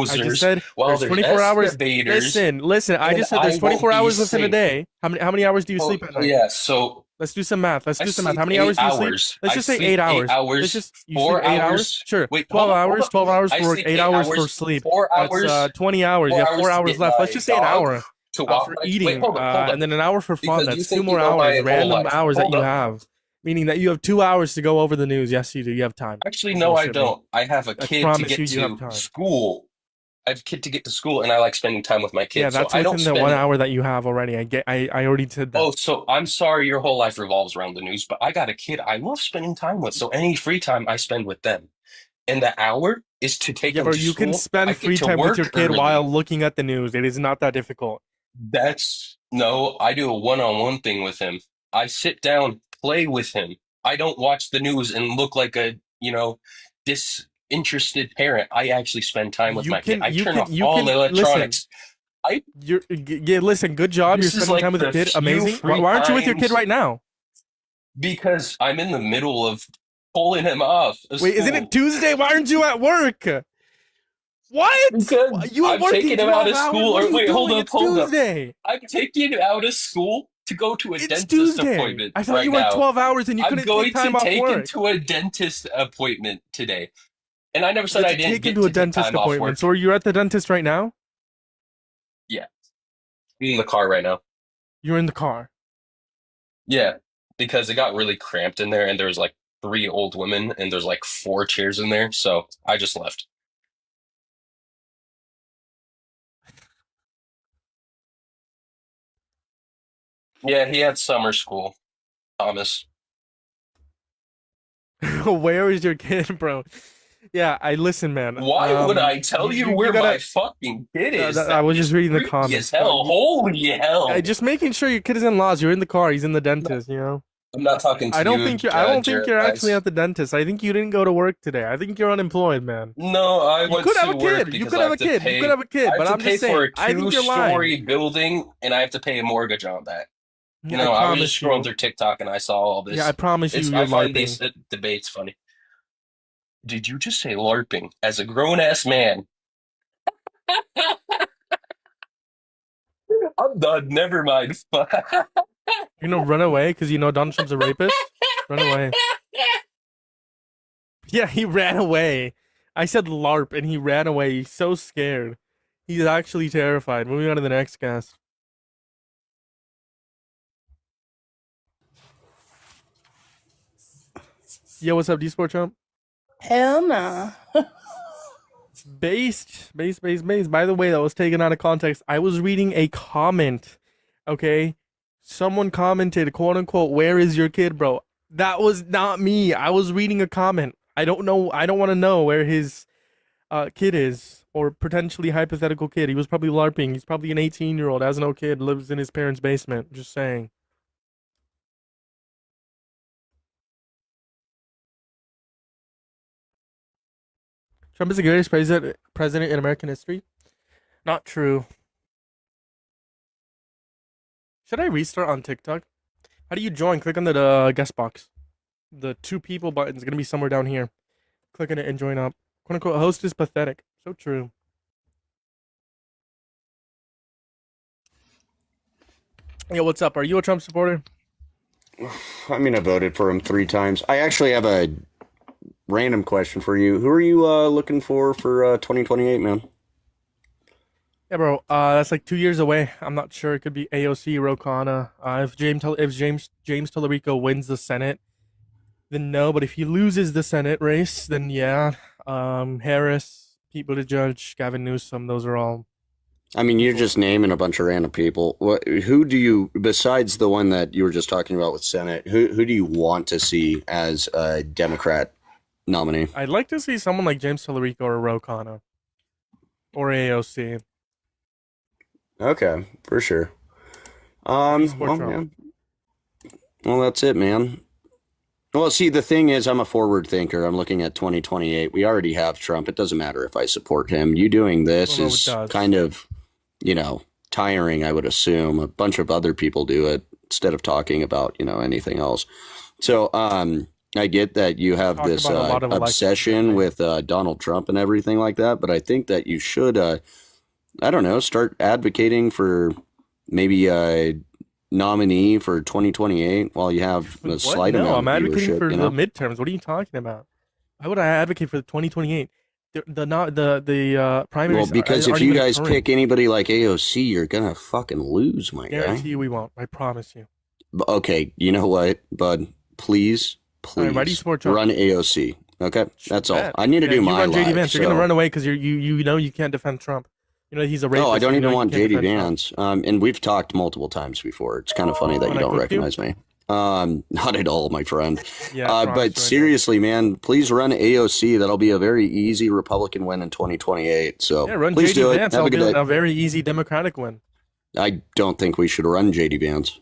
I just bulldozers, said while there's there's 24 hours. excavators, Listen. I and just said I there's won't 24 be hours within a safe. day. How many hours do you sleep at Oh night? yeah, so Let's do some math. Let's I do some math. sleep How many eight hours do you sleep? hours. Let's I just say sleep 8 eight hours. hours, You sleep 4 8 hours? hours. Sure. Wait, 12 hold hours. up. 12 hours I for work. sleep 8 eight hours for hours, sleep. four That's hours, 20 hours. You four have 4 hours to hours get left. Let's my just say an dog hour to walk for my. Wait, eating, hold up, and then an hour for fun. because you That's 2 think you more know hours, my whole random life. hours that Hold you up. have. Meaning that you have 2 hours to go over the news. Yes, you do. You have time. Actually, Don't no, I bullshit me. don't. I have a I kid to promise get you have to time. school. I have a kid to get to school, and I like spending time with my Yeah, kid. So that's I don't within the 1 spend. hour that you have already. I already said that. Oh, so I'm sorry your whole life revolves around the news, but I got a kid I love spending time with. So any free time I spend with them. And the hour is to take Yeah, them but to you can school. I spend get free to time with your work kid while early. looking at the news. It is not that difficult. That's no, I do a one-on-one thing with him. I sit down, play with him. I don't watch the news and look like a, disinterested parent. I actually spend time with my kid. I turn off You all can listen. electronics. I Listen. Good job. You're This is spending time like with your the kid. few Amazing. Why free aren't you with your kid times right now? because I'm in the middle of pulling him off of Wait, isn't it school. Tuesday? Why aren't you at work? What? Because You are I'm working taking him out 12 of hours? school. What are Or you wait, hold doing? up, It's hold up. Tuesday. I'm taking him out of school to go to a It's dentist Tuesday. appointment I thought right you worked now. 12 hours and you I'm couldn't take going to time off take him work. to a dentist appointment today. And I never You said have I to didn't take him get to a to take dentist time off appointment. work. So are you at the dentist right now? Yeah. I'm in the car right now. You're in the car. Yeah, because it got really cramped in there, and there's like three old women, and there's like four chairs in there, so I just left. Yeah, he had summer school, Thomas. Where is your kid, bro? Yeah, I listen, man. Why would I tell you You where my gotta. fucking kid is? I That was just is reading the creepy as comments, but hell. Holy hell! just making sure your kid is in laws. You're in the car. He's in the dentist. You know. I'm not talking I to don't you, think you're. I don't think you're actually Jeremiah. at the dentist. I think you didn't go to work today. I think you're unemployed, man. No, I You went could have to a work kid. You because could I have have a to kid. You could pay. have a kid. I have But to I'm pay just for saying. a I think you're lying. two-story building, and I have to pay a mortgage on that. Yeah, I No, I was just promise scrolling you. through TikTok and I saw all Yeah, I this. promise you, It's you're I find LARPing. these debates funny. Did you just say LARPing as a grown-ass man? I'm done. Never mind. You're gonna run away because you know Donald Trump's a rapist. Run away. Yeah, he ran away. I said LARP and he ran away. He's so scared. He's actually terrified. Moving on to the next guest. Yo, what's up, D Sport Trump? Hell nah. Based. By the way, that was taken out of context. I was reading a comment. Okay? Someone commented, quote unquote, where is your kid, bro? That was not me. I was reading a comment. I don't know. I don't want to know where his kid is, or potentially hypothetical kid. He was probably LARPing. He's probably an 18-year-old, has no kid, lives in his parents' basement. Just saying. Trump is the greatest president in American history. Not true. Should I restart on TikTok? How do you join? Click on the guest box. The two people button is gonna be somewhere down here. Click on it and join up. "Quote unquote" host is pathetic. So true. Yo, what's up? Are you a Trump supporter? I mean, I voted for him 3 times. I actually have a random question for you. Who are you looking for 2028, man? Yeah, bro. That's like 2 years away. I'm not sure. It could be AOC, Rokana. If James Tallarico wins the Senate, then no. But if he loses the Senate race, then yeah. Harris, Pete Buttigieg, Gavin Newsom. Those are all. I mean, you're just naming a bunch of random people. Who do you, besides the one that you were just talking about with Senate, who do you want to see as a Democrat nominee? I'd like to see someone like James Tallarico or Rokana or AOC. Okay, for sure. Well, man. Well, that's it, man. Well, see, the thing is, I'm a forward thinker. I'm looking at 2028. We already have Trump. It doesn't matter if I support him. You doing this is kind of, tiring, I would assume. A bunch of other people do it instead of talking about, anything else. So, I get that you have this obsession with Donald Trump and everything like that, but I think that you should, I don't know, start advocating for maybe a nominee for 2028 while you have a slight amount of I'm advocating for viewership, the midterms. What are you talking about? Why would I advocate for the 2028? The primaries. Well, because if you guys pick anybody like AOC, you're gonna fucking lose, my guy. Guarantee you we won't. I promise you. Okay, you know what, bud? Please Right, run AOC. Okay, that's all. I need to do my run JD life. Vance. You're gonna run away because you know you can't defend Trump. You know he's a rapist. No, I don't even want JD Trump. Vance. And we've talked multiple times before. It's kind of funny that you don't recognize me. Not at all, my friend. Yeah, but seriously, man, please run AOC. That'll be a very easy Republican win in 2028. So yeah, run please JD do it. Vance. Have a good day. A very easy Democratic win. I don't think we should run JD Vance.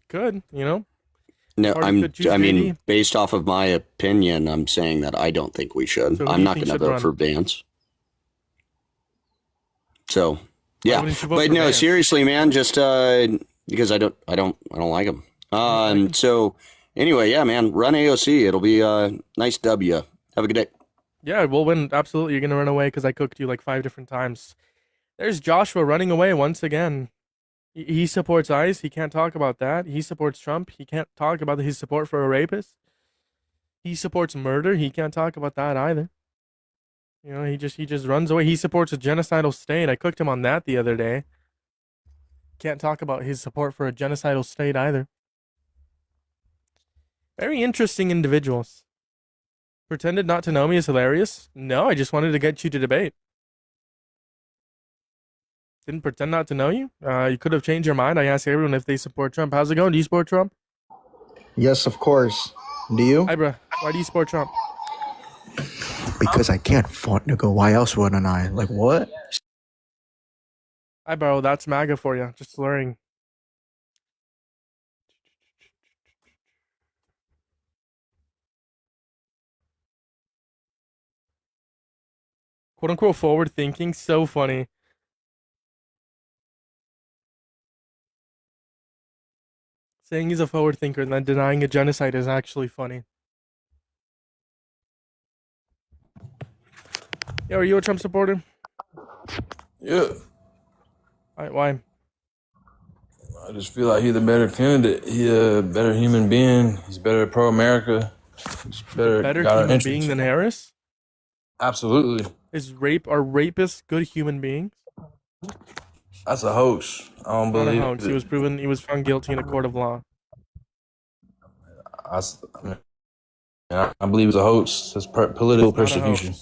Good, No, Party I could choose mean, JD. based off of my opinion, I'm saying that I don't think we should. So who do I'm you not think going to should vote run? for Vance. So, yeah, wouldn't you vote but for no, Vance? seriously, man, just because I don't like him. So anyway, yeah, man, run AOC. It'll be a nice W. Have a good day. Yeah, we'll win. Absolutely, you're gonna run away because I cooked you like 5 different times. There's Joshua running away once again. He supports ICE. He can't talk about that. He supports Trump. He can't talk about his support for a rapist. He supports murder. He can't talk about that either. He just runs away. He supports a genocidal state. I cooked him on that the other day. Can't talk about his support for a genocidal state either. Very interesting individuals. Pretended not to know me is hilarious. No, I just wanted to get you to debate. Didn't pretend not to know you. You could have changed your mind. I asked everyone if they support Trump. How's it going? Do you support Trump? Yes, of course. Do you? Hi, bro. Why do you support Trump? Because I can't fought nigga. Why else wouldn't I? Like what? Hi, bro. That's MAGA for you. Just slurring. Quote unquote forward thinking. So funny. Saying he's a forward thinker and then denying a genocide is actually funny. Yo, are you a Trump supporter? Yeah. Why? I just feel like he's a better candidate. He's a better human being. He's better pro-America. He's Better human being than Harris? Absolutely. Are rapists good human beings? That's a hoax. I don't believe Not a hoax. He was found guilty in a court of law. I believe it's a hoax. It's political persecution.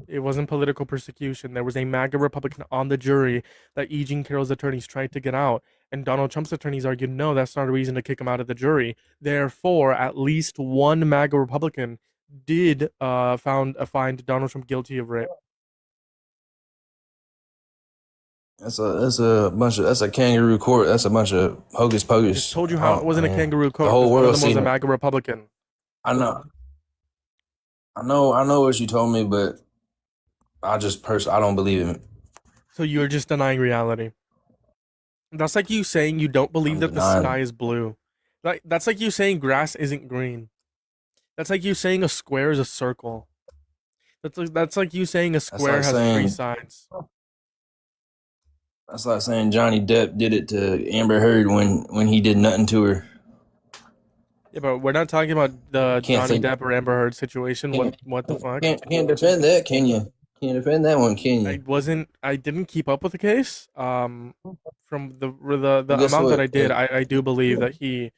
It wasn't political persecution. There was a MAGA Republican on the jury that E. Jean Carroll's attorneys tried to get out, and Donald Trump's attorneys argued, no, that's not a reason to kick him out of the jury. Therefore, at least one MAGA Republican did find Donald Trump guilty of rape. That's a kangaroo court. That's a bunch of hocus pocus. I just told you how it wasn't a kangaroo court. The whole world was a MAGA Republican. I know what you told me, but I don't believe it. So you're just denying reality. That's like you saying you don't believe that the sky is blue. That's like you saying grass isn't green. That's like you saying a square is a circle. That's like you saying a square has three sides. That's like saying Johnny Depp did it to Amber Heard when he did nothing to her. Yeah, but we're not talking about the Johnny Depp or Amber Heard situation. What the fuck? Can't defend that, can you? Can't defend that one, can you? I didn't keep up with the case. From the amount that I did, I do believe that he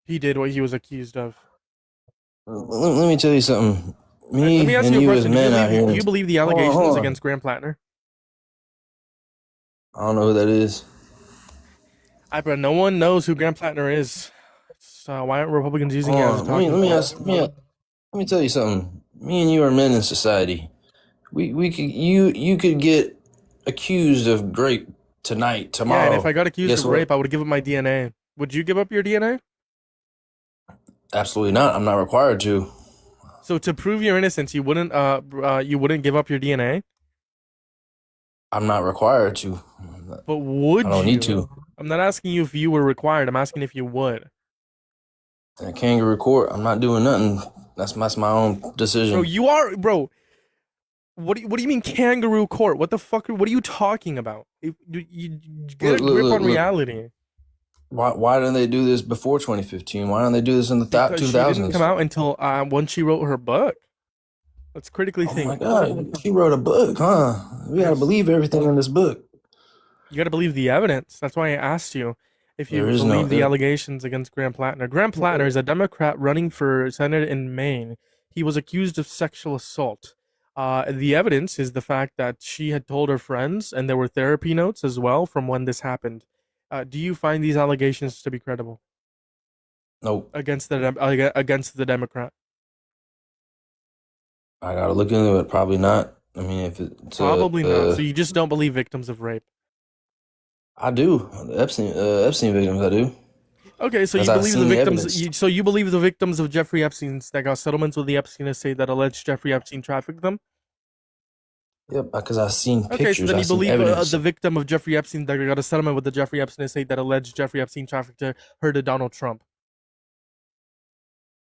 did what he was accused of. Let me tell you something. Let me ask and you a you as question. men out here. Do you believe the allegations against Graham Plattner? I don't know who that is. But no one knows who Graham Plattner is. So why aren't Republicans using it as a talking point? Let me tell you something. Me and you are men in society. You could get accused of rape tonight, tomorrow. Yeah, and if I got accused of rape, I would give up my DNA. Would you give up your DNA? Absolutely not. I'm not required to. So to prove your innocence, you wouldn't give up your DNA? I'm not required to. But would you? I don't need to. I'm not asking you if you were required. I'm asking if you would. In a kangaroo court, I'm not doing nothing. That's my own decision. Bro, you are, bro. What do you mean kangaroo court? What the fuck? What are you talking about? You get a grip on reality. Why didn't they do this before 2015? Why didn't they do this in the 2000s? She didn't come out until once she wrote her book. Let's critically think. Oh my God, she wrote a book, huh? We gotta believe everything in this book. You gotta believe the evidence. That's why I asked you if you believe the allegations against Graham Plattner. Graham Plattner is a Democrat running for Senate in Maine. He was accused of sexual assault. The evidence is the fact that she had told her friends, and there were therapy notes as well from when this happened. Do you find these allegations to be credible? Nope. Against the Democrat. I gotta look into it. Probably not. I mean, if it's probably not. So you just don't believe victims of rape? I do. Epstein victims, I do. Okay, so you believe the victims. So you believe the victims of Jeffrey Epstein that got settlements with the Epstein estate that alleged Jeffrey Epstein trafficked them? Yep, because I've seen pictures. Okay, so then you believe the victim of Jeffrey Epstein that got a settlement with the Jeffrey Epstein estate that alleged Jeffrey Epstein trafficked her to Donald Trump?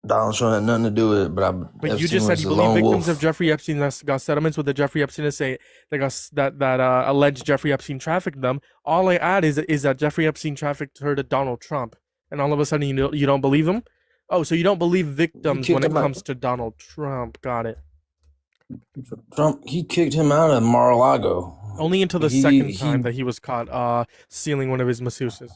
Donald Trump had nothing to do with it, but you just said you believe victims of Jeffrey Epstein that got settlements with the Jeffrey Epstein estate that alleged Jeffrey Epstein trafficked them. All I add is that Jeffrey Epstein trafficked her to Donald Trump, and all of a sudden you don't believe him? Oh, so you don't believe victims when it comes to Donald Trump? Got it. Trump, he kicked him out of Mar-a-Lago. Only until the second time that he was caught stealing one of his masseuses.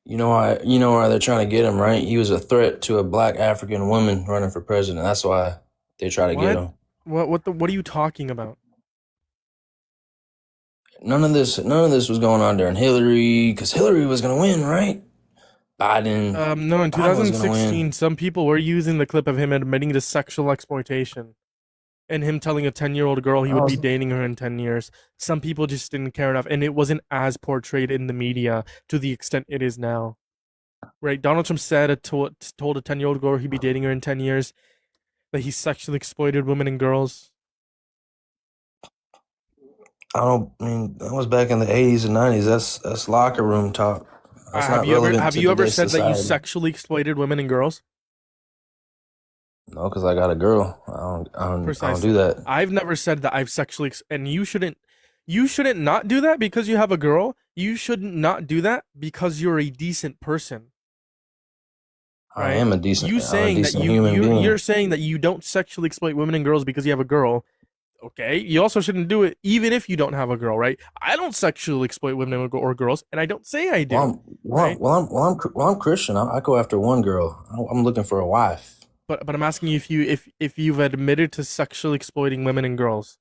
You know why? You know why they're trying to get him, right? He was a threat to a black African woman running for president. That's why they try to get him. What are you talking about? None of this was going on during Hillary, because Hillary was gonna win, right? Biden. No, in Biden was gonna 2016, win. some people were using the clip of him admitting to sexual exploitation and him telling a 10-year-old girl he would be dating her in 10 years. Some people just didn't care enough, and it wasn't as portrayed in the media to the extent it is now. Right? Donald Trump said told a 10-year-old girl he'd be dating her in 10 years, that he sexually exploited women and girls. I mean, that was back in the 80s and 90s. That's locker room talk. That's not relevant have to you ever today's said that you society. sexually exploited women and girls? No, because I got a girl. I don't do that. I've never said that I've sexually and you shouldn't not do that because you have a girl. You shouldn't not do that because you're a decent person. Right? I am a decent. You saying that you're saying that you don't sexually exploit women and girls because you have a girl. Okay, you also shouldn't do it even if you don't have a girl, right? I don't sexually exploit women or girls, and I don't say I do. I'm Christian. I go after one girl. I'm looking for a wife. But I'm asking you if you've admitted to sexually exploiting women and girls.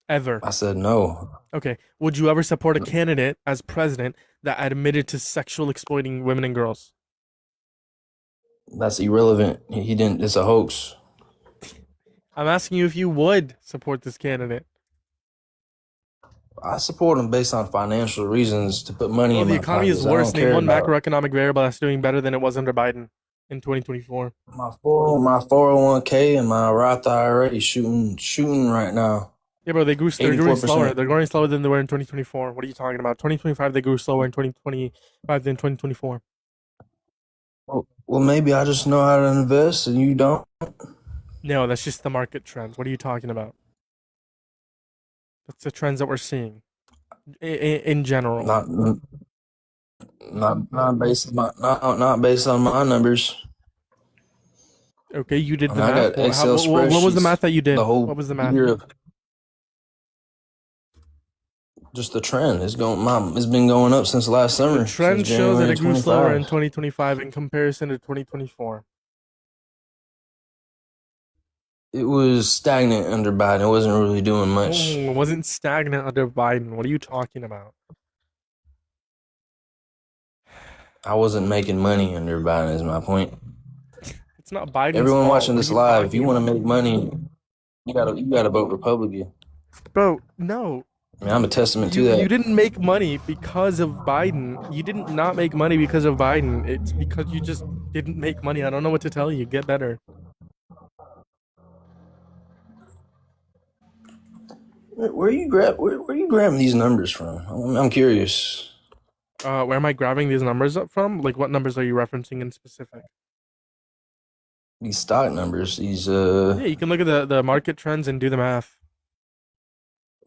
Ever. I said no. Okay. Would you ever support a candidate as president that admitted to sexual exploiting women and girls? That's irrelevant. He didn't. It's a hoax. I'm asking you if you would support this candidate. I support him based on financial reasons to put money in my pockets. The economy is worse. Name one macroeconomic variable that's doing better than it was under Biden in 2024. My 401k and my Roth IRA shooting right now. Yeah, bro, they grew slower. They're growing slower than they were in 2024. What are you talking about? 2025, they grew slower in 2025 than 2024. Well, maybe I just know how to invest and you don't. No, that's just the market trends. What are you talking about? That's the trends that we're seeing in general. Not based on my numbers. Okay, you did the math. What was the math that you did? What was the math? Just the trend. It's been going up since last summer. The trend shows that it grew slower in 2025 in comparison to 2024. It was stagnant under Biden. It wasn't really doing much. It wasn't stagnant under Biden. What are you talking about? I wasn't making money under Biden is my point. It's not Biden's Everyone fault. watching this live, if you want to make money, you gotta vote Republican. Bro, no. I mean, I'm a testament to that. You didn't make money because of Biden. You didn't not make money because of Biden. It's because you just didn't make money. I don't know what to tell you. Get better. Where you grabbing these numbers from? I'm curious. Where am I grabbing these numbers up from? Like, what numbers are you referencing in specific? These stock numbers. Yeah, you can look at the market trends and do the math.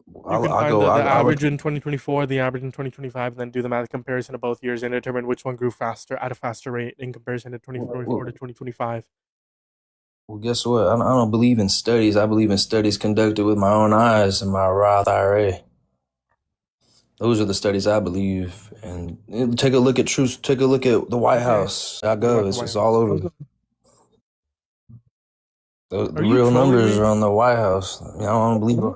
You can find the average in 2024, the average in 2025, and then do the math comparison of both years and determine which one grew faster at a faster rate in comparison to 2024 to 2025. Well, guess what? I don't believe in studies. I believe in studies conducted with my own eyes and my Roth IRA. Those are the studies I believe. And take a look at truth. Take a look at the White House.gov. It's all over. The real numbers are on the White House. I don't believe it.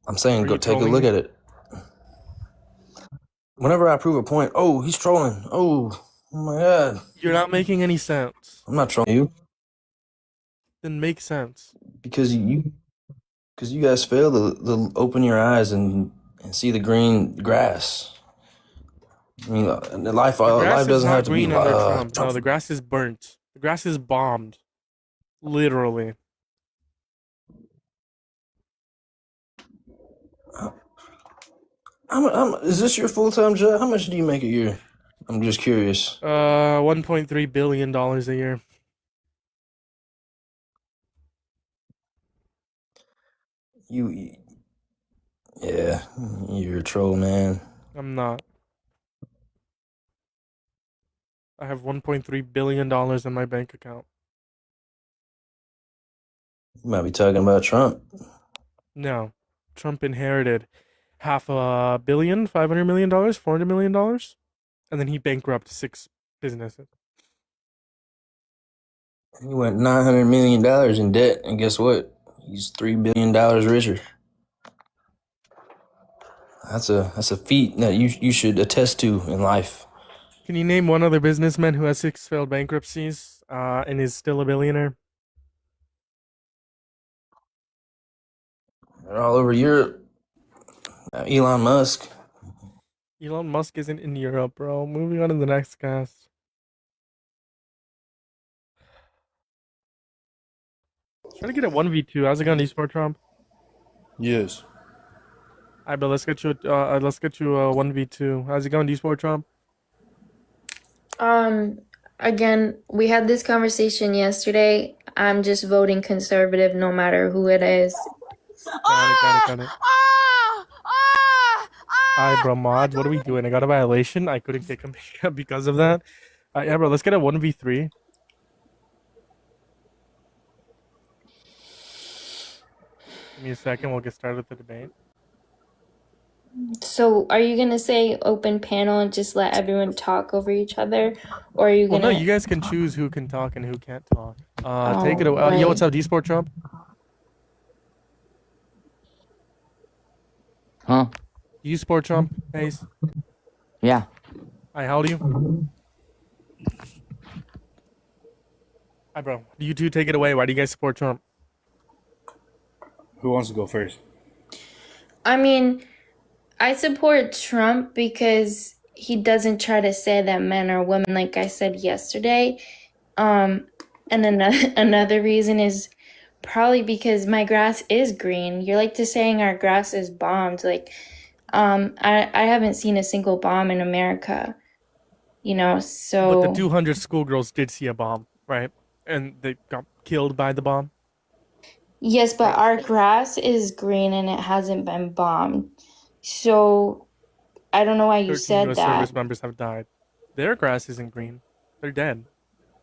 I'm saying go take a look at it. Whenever I prove a point, oh, he's trolling. Oh my God. You're not making any sense. I'm not trolling you. Then make sense. Because you guys fail to open your eyes and see the green grass. I mean, life doesn't have to be Trump. No, the grass is burnt. The grass is bombed. Literally. Is this your full-time job? How much do you make a year? I'm just curious. $1.3 billion a year. Yeah, you're a troll, man. I'm not. I have $1.3 billion in my bank account. You might be talking about Trump. No. Trump inherited $500 million, $400 million. And then he bankrupted 6 businesses. He went $900 million in debt, and guess what? He's $3 billion richer. That's a feat that you should attest to in life. Can you name one other businessman who has 6 failed bankruptcies and is still a billionaire? They're all over Europe. Elon Musk. Elon Musk isn't in Europe, bro. Moving on to the next cast. Trying to get a 1v2. How's it going, eSport Trump? Yes. Alright, but let's get you a 1v2. How's it going, eSport Trump? Again, we had this conversation yesterday. I'm just voting conservative no matter who it is. Got it. Alright, bro, mods, what are we doing? I got a violation. I couldn't kick him because of that. Yeah, bro, let's get a 1v3. Give me a second. We'll get started with the debate. So, are you gonna say open panel and just let everyone talk over each other, or are you Well, gonna? no, you guys can choose who can talk and who can't talk. Take it away. Right. Yo, what's up, eSport Trump? Huh? eSport Trump, Ace. Yeah. Hi, how old are you? Hi, bro. You two take it away. Why do you guys support Trump? Who wants to go first? I mean, I support Trump because he doesn't try to say that men are women, like I said yesterday. And another reason is probably because my grass is green. You're like to saying our grass is bombed. Like, I haven't seen a single bomb in America. You know, so. But the 200 schoolgirls did see a bomb, right? And they got killed by the bomb. Yes, but our grass is green and it hasn't been bombed. So I don't know why you 13 said US that. service members have died. Their grass isn't green. They're dead.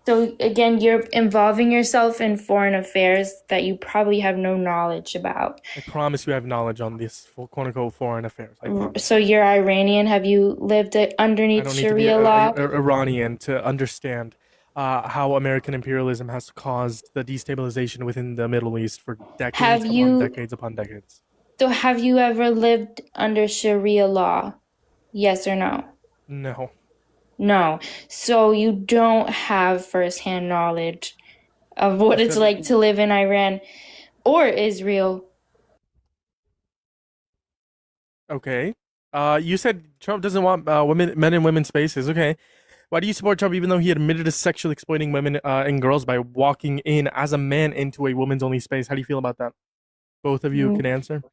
So again, you're involving yourself in foreign affairs that you probably have no knowledge about. I promise you have knowledge on this quote-unquote foreign affairs. I promise. So you're Iranian. Have you lived I underneath don't need to be Sharia law? Iranian to understand how American imperialism has caused the destabilization within the Middle East for decades upon decades. So have you ever lived under Sharia law? Yes or no? No. No. So you don't have firsthand knowledge of what it's like to live in Iran or Israel. Okay. You said Trump doesn't want men in women's spaces. Okay. Why do you support Trump even though he admitted to sexually exploiting women and girls by walking in as a man into a women's only space? How do you feel about that? Both of you can answer.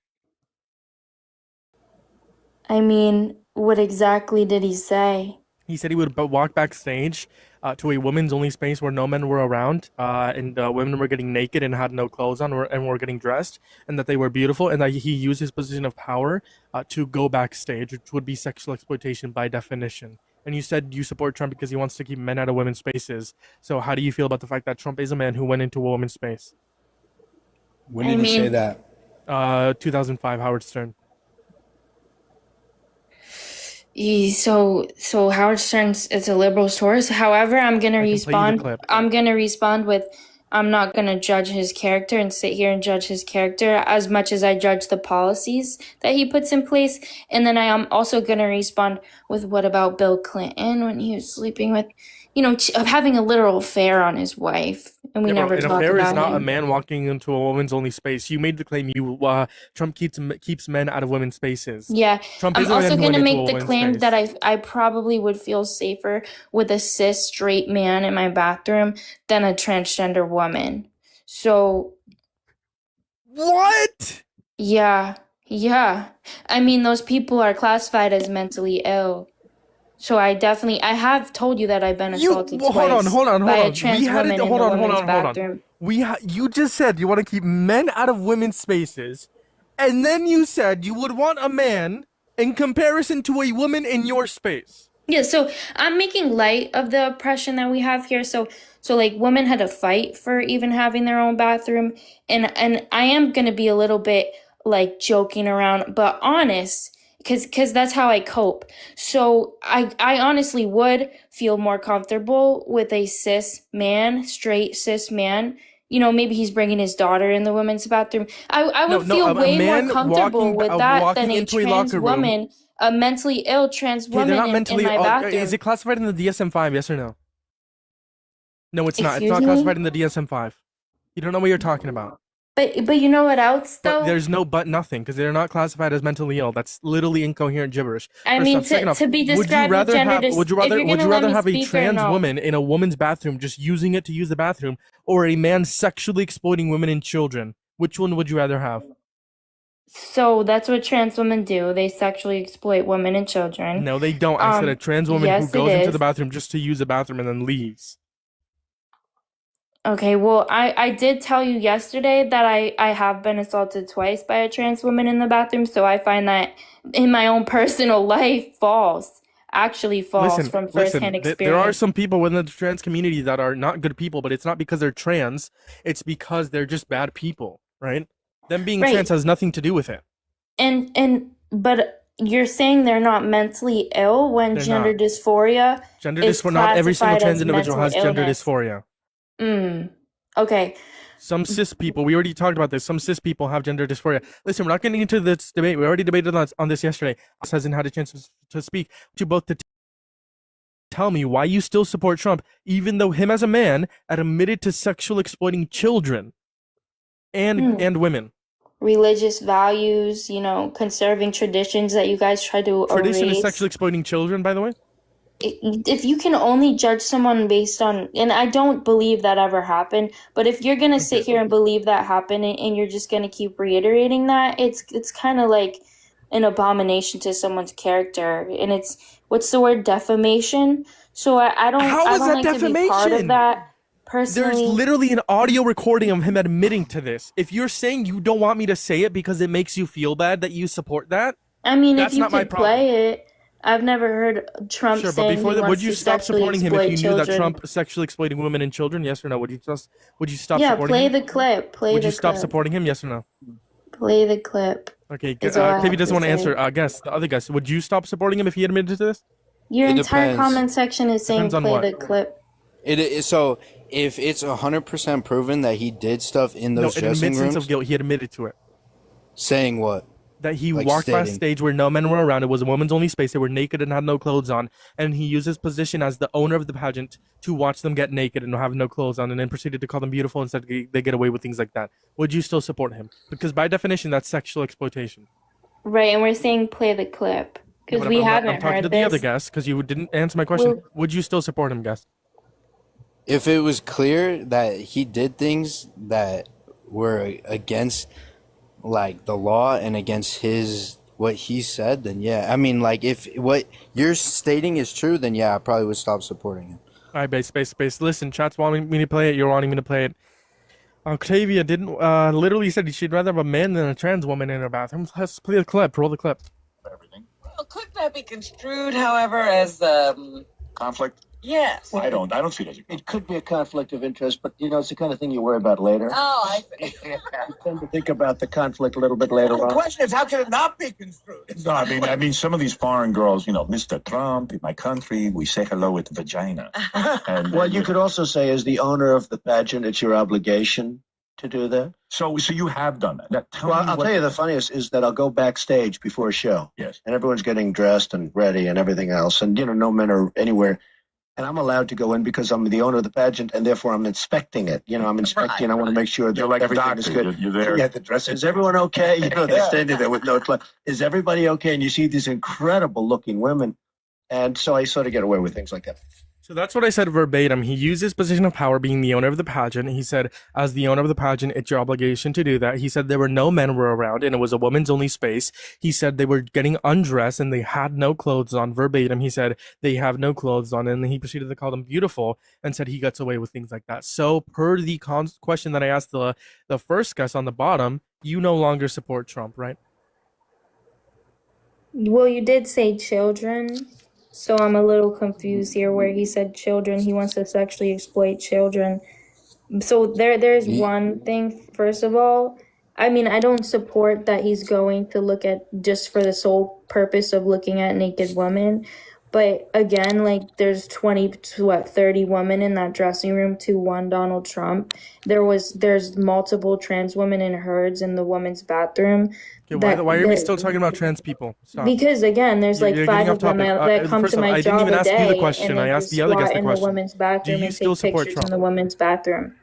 I mean, what exactly did he say? He said he would walk backstage to a women's only space where no men were around, and women were getting naked and had no clothes on, and were getting dressed, and that they were beautiful, and that he used his position of power to go backstage, which would be sexual exploitation by definition. And you said you support Trump because he wants to keep men out of women's spaces. So how do you feel about the fact that Trump is a man who went into a woman's space? When did he say that? 2005, Howard Stern. So Howard Stern's it's a liberal source. However, I'm gonna respond. I'm gonna respond with, I'm not gonna judge his character and sit here and judge his character as much as I judge the policies that he puts in place. And then I am also gonna respond with, what about Bill Clinton when he was sleeping with, having a literal affair on his wife, and we never talked about him. An affair is not a man walking into a woman's only space. You made the claim Trump keeps men out of women's spaces. Yeah, Trump I'm also going to make the claim space. that I probably would feel safer with a cis straight man in my bathroom than a transgender woman. So. What? Yeah. I mean, those people are classified as mentally ill. So I have told you that I've been assaulted twice by a trans woman in a woman's bathroom. You just said you want to keep men out of women's spaces, and then you said you would want a man in comparison to a woman in your space. Yeah, so I'm making light of the oppression that we have here. So like women had to fight for even having their own bathroom, and I am gonna be a little bit like joking around, but honest. because that's how I cope. So I honestly would feel more comfortable with a straight cis man. You know, maybe he's bringing his daughter in the women's bathroom. I would feel way more comfortable with that than a trans woman, a mentally ill trans Okay, they're woman not mentally. in my bathroom. Is it classified in the DSM-5? Yes or no? No, it's not. It's Excuse not me? classified in the DSM-5. You don't know what you're talking about. But you know what else though? But there's no but nothing because they're not classified as mentally ill. That's literally incoherent gibberish. I First mean, off. Second off, to be described as gender would you if rather you're would gonna you let rather me have a speak or trans no? woman in a woman's bathroom just using it to use the bathroom, or a man sexually exploiting women and children? Which one would you rather have? So that's what trans women do. They sexually exploit women and children. No, they don't. I said a trans woman who yes, goes it into is. the bathroom just to use the bathroom and then leaves. Okay, well, I did tell you yesterday that I have been assaulted twice by a trans woman in the bathroom, so I find that in my own personal life actually false from firsthand experience. There are some people within the trans community that are not good people, but it's not because they're trans. It's because they're just bad people, right? Them being Right. trans has nothing to do with it. But you're saying they're not mentally ill when They're gender not. dysphoria Gender is dysphoria. Not every single classified trans as individual mental has gender illness. dysphoria. Okay. Some cis people, we already talked about this. Some cis people have gender dysphoria. Listen, we're not getting into this debate. We already debated on this yesterday. Hasn't had a chance to speak to both to tell me why you still support Trump, even though him as a man admitted to sexual exploiting children and women. Religious values, you know, conserving traditions that you guys try to Tradition erase. is sexually exploiting children, by the way. If you can only judge someone based on, and I don't believe that ever happened, but if you're gonna sit here and believe that happened and you're just gonna keep reiterating that, it's kind of like an abomination to someone's character, and it's what's the word, defamation. So I don't How is that like to be part of defamation? that personally. There's literally an audio recording of him admitting to this. If you're saying you don't want me to say it because it makes you feel bad that you support that, I mean, that's if you not my could problem. play it. I've never heard Trump Sure, but saying before he that, wants would you to stop sexually supporting him if exploit you knew children. that Trump sexually exploiting women and children? Yes or no? Would you stop Yeah, supporting play him? the clip. Would you stop supporting him? Yes or no? Play the clip. Okay, Is all I Katie have doesn't to want to say. answer. The other guest, would you stop supporting him if he admitted to this? Your It entire depends. comment section is saying Depends on play what. the clip. So if it's 100% proven that he did stuff in those No, an dressing admittance rooms, of guilt. He admitted to it. saying what? That he Like walked by a stating. stage where no men were around. It was a woman's only space. They were naked and had no clothes on. And he used his position as the owner of the pageant to watch them get naked and have no clothes on, and then proceeded to call them beautiful and said they get away with things like that. Would you still support him? Because by definition, that's sexual exploitation. Right, and we're saying play the clip Yeah, because but we I'm haven't talking heard to the other this. guest because you didn't answer my question. Well- Would you still support him, guest? If it was clear that he did things that were against like the law and against what he said, then yeah. I mean, like if what you're stating is true, then yeah, I probably would stop supporting him. All right, base. Listen, chat's wanting me to play it. You're wanting me to play it. Octavia didn't literally said she'd rather have a man than a trans woman in her bathroom. Let's play the clip. Roll the clip. Everything. Well, could that be construed, however, as conflict? Yes. Well, I don't see it as a conflict. It could be a conflict of interest, but you know, it's the kind of thing you worry about later. Oh, I see. You tend to think about the conflict a little bit later on. The question is, how can it not be construed? No, I mean, some of these foreign girls, you know, Mr. Trump, in my country, we say hello with vagina. And, Well, you could also say, as the owner of the pageant, it's your obligation to do that. So you have done that. Now, tell Well, me I'll what- tell you the funniest is that I'll go backstage before a show. Yes. And everyone's getting dressed and ready and everything else. And, you know, no men are anywhere. And I'm allowed to go in because I'm the owner of the pageant, and therefore I'm inspecting it. You know, I'm inspecting. I want to make sure that You're like a everything is doctor. good. You're there. Yeah, the dress. Is everyone okay? You know, they're standing there with no clothes. Is everybody okay? And you see these incredible looking women. And so I sort of get away with things like that. So that's what I said verbatim. He used his position of power being the owner of the pageant. He said, as the owner of the pageant, it's your obligation to do that. He said there were no men were around and it was a woman's only space. He said they were getting undressed and they had no clothes on. Verbatim, he said they have no clothes on, and then he proceeded to call them beautiful and said he gets away with things like that. So per the question that I asked the first guest on the bottom, you no longer support Trump, right? Well, you did say children, so I'm a little confused here where he said children. He wants to sexually exploit children. So there's one thing, first of all, I mean, I don't support that he's going to look at just for the sole purpose of looking at naked women. But again, like there's 20 to 30 women in that dressing room to one Donald Trump. There's multiple trans women in herds in the women's bathroom. Okay, why are we still talking about trans people? Stop. Because again, there's like You're 5 getting of them off topic. that come First to off, my I didn't job even a ask you day, the question. and I they asked just the other guest squat the in the question. women's Do bathroom you and still take support pictures in Trump? the women's bathroom.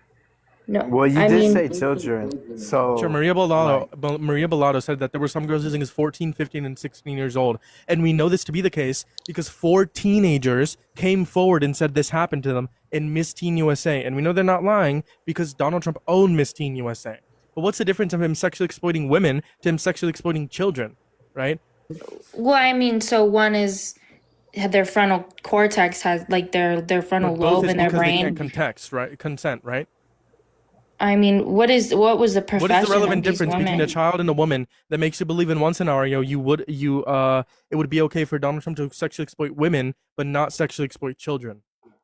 No, Well, you I did mean, say children, so Sure, Maria Bellato said that there were some girls as young as 14, 15, and 16 years old. And we know this to be the case because 4 teenagers came forward and said this happened to them in Miss Teen USA. And we know they're not lying because Donald Trump owned Miss Teen USA. But what's the difference of him sexually exploiting women to him sexually exploiting children, right? well, I mean, so one is their frontal cortex has like their frontal But both lobe is in their because they can't brain. consent, right? I mean, what was the What is the profession relevant of these difference between a women? child and a woman that makes you believe in one scenario it would be okay for Donald Trump to sexually exploit women but not sexually exploit children?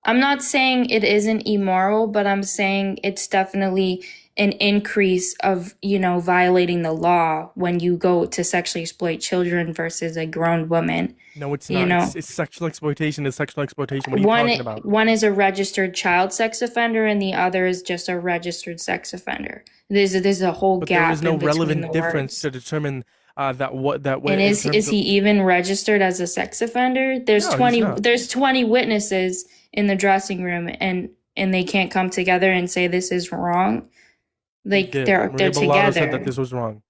I'm not saying it isn't immoral, but I'm saying it's definitely an increase of, violating the law when you go to sexually exploit children versus a grown woman. No, it's You not. know, It's sexual exploitation. It's sexual exploitation. What are you talking about? one is a registered child sex offender and the other is just a registered sex offender. There's a whole But there gap is no in between relevant the difference words. to determine that way And in is terms he even registered as a sex offender? There's No, he's 20 not. there's 20 witnesses in the dressing room and they can't come together and say this is wrong. Like Did. they're Maria Bellato together. said that this was wrong.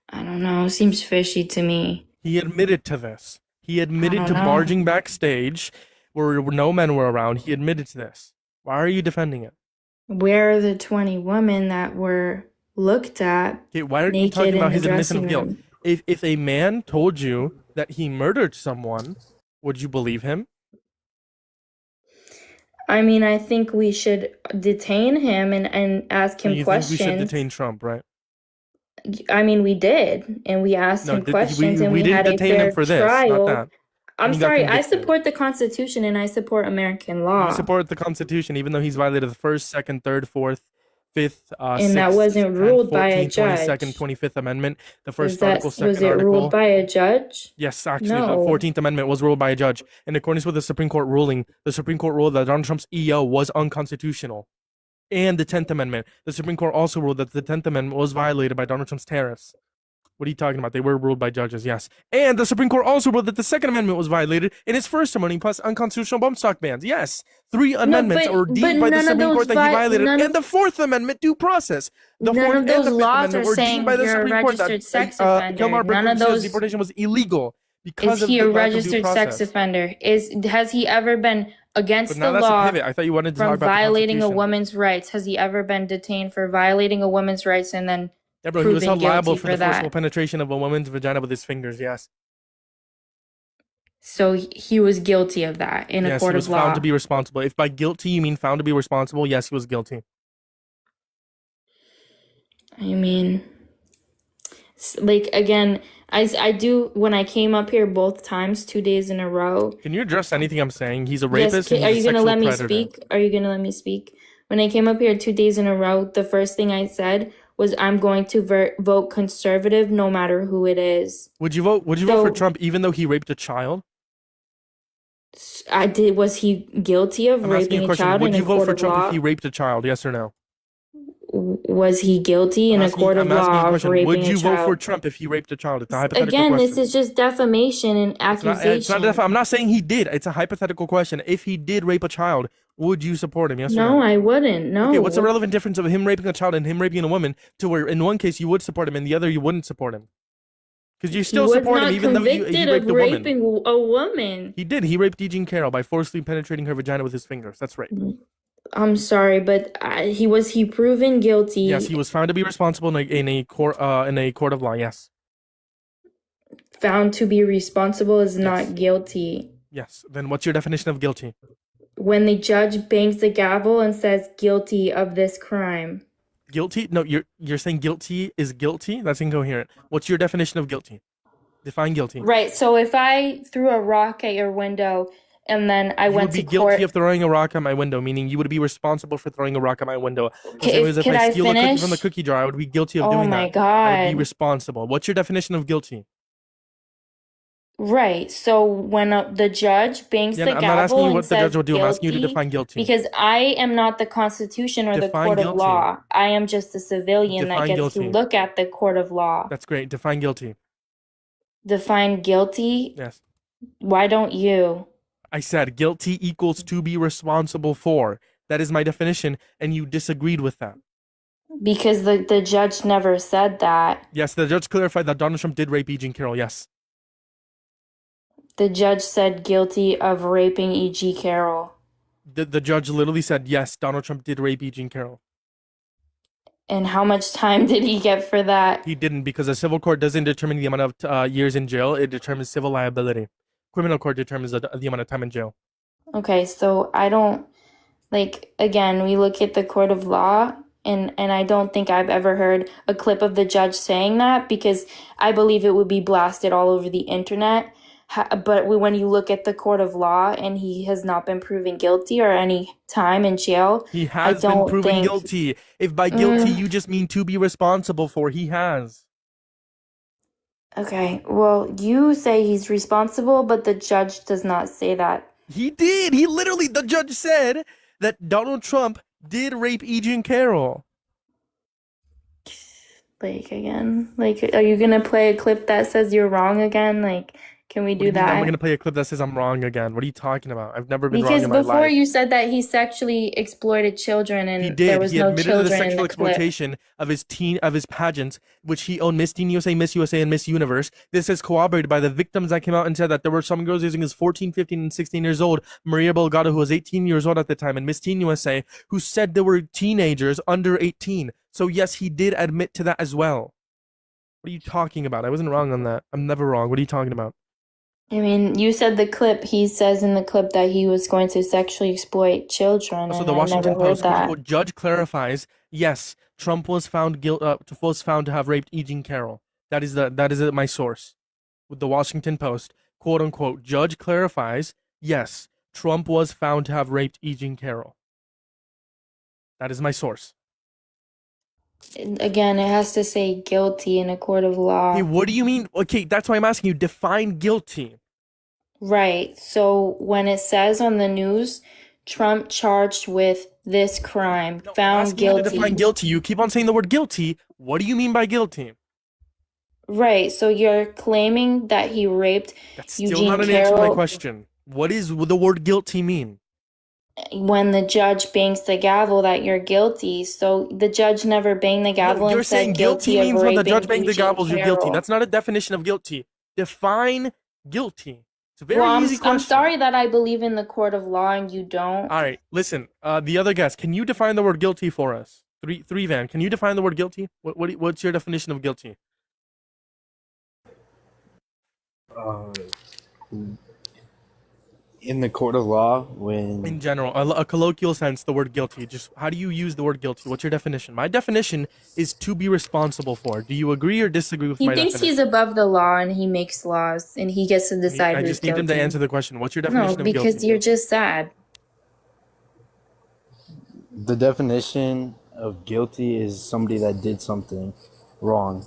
I don't know. Seems fishy to me. He admitted to this. He I admitted don't to know. barging backstage where no men were around. He admitted to this. Why are you defending it? Where are the 20 women that were looked at Okay, why are you naked talking in about the his admission dressing of guilt? room? If a man told you that he murdered someone, would you believe him? I mean, I think we should detain him and ask So him you think we should questions. detain Trump, right? I mean, we did, and we asked No, him questions, and we we had didn't a detain him fair for this, not trial. that. I'm And he got sorry, I convicted. support the Constitution and I support American You law. support the Constitution, even though he's violated the first, second, third, fourth, fifth, And that sixth, wasn't 10th, ruled by a 14th, 22nd, judge. 25th Amendment, the Was first article, was second it ruled article. by a judge? Yes, actually, the No. 14th Amendment was ruled by a judge. In accordance with the Supreme Court ruling, the Supreme Court ruled that Donald Trump's EO was unconstitutional. And the 10th Amendment. The Supreme Court also ruled that the 10th Amendment was violated by Donald Trump's tariffs. What are you talking about? They were ruled by judges, yes. And the Supreme Court also ruled that the Second Amendment was violated in its first testimony, plus unconstitutional bump stock bans. Yes, 3 amendments were deemed by the Supreme Court that he violated, and the Fourth Amendment due process. The None Fourth of and those the Fifth laws Amendment are were saying deemed by the you're a Supreme Court registered that sex offender. Kilmar None of Brooks's those deportation was illegal because is of he the a lack of due registered sex process. offender? Has he ever been against But now the that's a law pivot. I thought you wanted to talk from about the violating a Constitution. woman's rights? Has he ever been detained for violating a woman's rights and then Yeah, bro, he was proven held liable guilty for for the forcible that? penetration of a woman's vagina with his fingers, yes. So he was guilty of that in a Yes, he court was of law. found to be responsible. If by guilty you mean found to be responsible, yes, he was guilty. I mean, like again, I do when I came up here both times, 2 days in a row. Can you address anything I'm saying? He's a Yes, rapist and are he's you a gonna sexual let me predator. speak? Are you gonna let me speak? When I came up here 2 days in a row, the first thing I said was I'm going to vote conservative no matter who it is. Would you vote for So Trump even though he raped a child? I did. Was he guilty of I'm asking you raping a a question. child Would in a you vote court for of Trump law? if he raped a child? Yes or no? Was he guilty in a court of I'm asking you a law of question. raping Would you a vote for child? Trump if he raped a child? It's a hypothetical Again, question. this is just defamation and It's not accusation. I'm not saying he did. It's a hypothetical question. If he did rape a child, would you support him? Yes or No, no? I wouldn't. No. Okay, what's the relevant difference of him raping a child and him raping a woman to where in one case you would support him and the other you wouldn't support him? Because you He still was support him not even though he convicted raped of a woman. raping a woman. He did. He raped E. Jean Carroll by forcibly penetrating her vagina with his fingers. That's rape. I'm sorry, but he proven guilty. Yes, he was found to be responsible in a court of law. Yes. Found to be responsible is not guilty. Yes. Then what's your definition of guilty? When the judge bangs the gavel and says guilty of this crime. Guilty? No, you're saying guilty is guilty? That's incoherent. What's your definition of guilty? Define guilty. Right. So if I threw a rock at your window and then I You would went be to guilty court. of throwing a rock at my window, meaning you would be responsible for throwing a rock at my window. The same way as if Could I I steal a cookie from the finish? cookie jar, I would be guilty of Oh doing my that. I would be God. responsible. What's your definition of guilty? Right. So when the judge bangs Yeah, the I'm not asking gavel you and what the judge says will do. I'm asking you to guilty, define guilty. because I am not the Constitution or the Define court of guilty. law. I am just a civilian that Define gets to guilty. look at the court of law. That's great. Define guilty. Define guilty? Yes. Why don't you? I said guilty equals to be responsible for. That is my definition, and you disagreed with that. Because the judge never said that. Yes, the judge clarified that Donald Trump did rape E. Jean Carroll. Yes. The judge said guilty of raping E.G. Carroll. The judge literally said, yes, Donald Trump did rape E. Jean Carroll. And how much time did he get for that? He didn't, because a civil court doesn't determine the amount of years in jail. It determines civil liability. Criminal court determines the amount of time in jail. Okay, so I don't, like, again, we look at the court of law, and I don't think I've ever heard a clip of the judge saying that, because I believe it would be blasted all over the internet. But when you look at the court of law and he has not been proven guilty or any time in jail, He has been proven guilty. If by guilty you just mean to be responsible for, he has. Okay, well, you say he's responsible, but the judge does not say that. He did. He literally, the judge said that Donald Trump did rape E. Jean Carroll. Like, again? Like, are you gonna play a clip that says you're wrong again? Like, can we do that? I'm going to play a clip that says I'm wrong again. What are you talking about? I've never been wrong in my life. Because before you said that he sexually exploited children and He did. there was He no admitted to children the in sexual the clip. exploitation of his pageants, which he owned Miss Teen USA, Miss USA, and Miss Universe. This is corroborated by the victims that came out and said that there were some girls using as 14, 15, and 16 years old. Maria Belgado, who was 18 years old at the time, and Miss Teen USA, who said there were teenagers under 18. So yes, he did admit to that as well. What are you talking about? I wasn't wrong on that. I'm never wrong. What are you talking about? I mean, you said the clip, he says in the clip that he was going to sexually exploit children. So and the I Washington never heard Post that. judge clarifies, yes, Trump was found to have raped E. Jean Carroll. That is my source. With the Washington Post, quote unquote, judge clarifies, yes, Trump was found to have raped E. Jean Carroll. That is my source. Again, it has to say guilty in a court of law. Hey, what do you mean? Okay, that's why I'm asking you. Define guilty. Right. So when it says on the news, Trump charged with this crime, found You to guilty. define guilty. You keep on saying the word guilty. What do you mean by guilty? Right. So you're claiming that he raped That's still Eugene not an answer to my Carroll. question. What does the word guilty mean? When the judge bangs the gavel, that you're guilty. So the judge never banged the gavel You're and saying said guilty of means when the raping judge bangs the Eugene gavel, you're guilty. Carroll. That's not a definition of guilty. Define guilty. It's a very Well, easy question. I'm sorry that I believe in the court of law and you don't. All right, listen. The other guest, can you define the word guilty for us? Three Van, can you define the word guilty? What's your definition of guilty? In the court of law, when In general, a colloquial sense, the word guilty. Just how do you use the word guilty? What's your definition? My definition is to be responsible for. Do you agree or disagree with He my thinks definition? he's above the law and he makes laws and he gets to decide I who's just need guilty. him to answer the question. What's your definition No, of because guilty? you're just sad. the definition of guilty is somebody that did something wrong.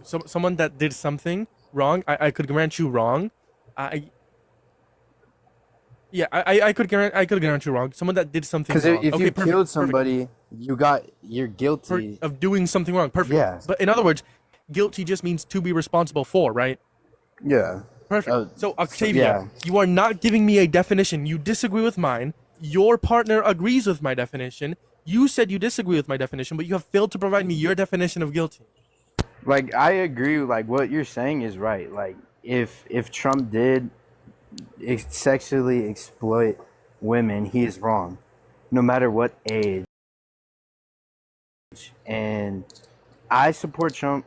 Someone that did something wrong. I could grant you wrong. I could grant you wrong. Someone that did something Because wrong. if Okay, you perfect, killed somebody, you're guilty. of doing something wrong. Perfect. Yeah. But in other words, guilty just means to be responsible for, right? Yeah. Perfect. So Octavia, yeah. you are not giving me a definition. You disagree with mine. Your partner agrees with my definition. You said you disagree with my definition, but you have failed to provide me your definition of guilty. Like, I agree. Like, what you're saying is right. Like, if Trump did sexually exploit women, he is wrong, no matter what age. And I support Trump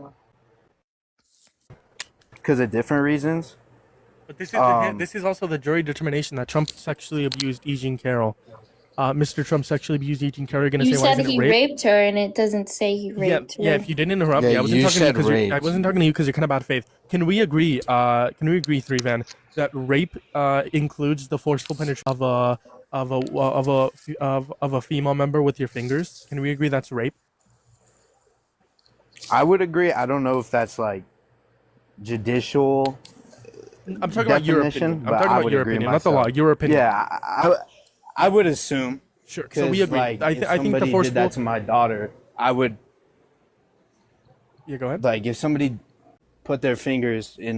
because of different reasons. But this is this is also the jury determination that Trump sexually abused E. Jean Carroll. Mr. Trump sexually abused 18 You're gonna You say why said isn't it he rape? raped her, and it doesn't say he raped her. Yeah. If you didn't interrupt Yeah, me, I wasn't you talking to you said because I raped. wasn't talking to you because you're kind of bad faith. Can we agree? Can we agree, Three Van, that rape includes the forceful penetration of a female member with your fingers? Can we agree that's rape? I would agree. I don't know if that's like judicial I'm talking about your definition, opinion. I'm but talking I about would your agree opinion, not the myself. law. Your opinion. Yeah, I would assume. Sure. So we agree. Like, I if think the somebody forceful. did that to my daughter, I would. Yeah, go ahead. Like, if somebody put their fingers in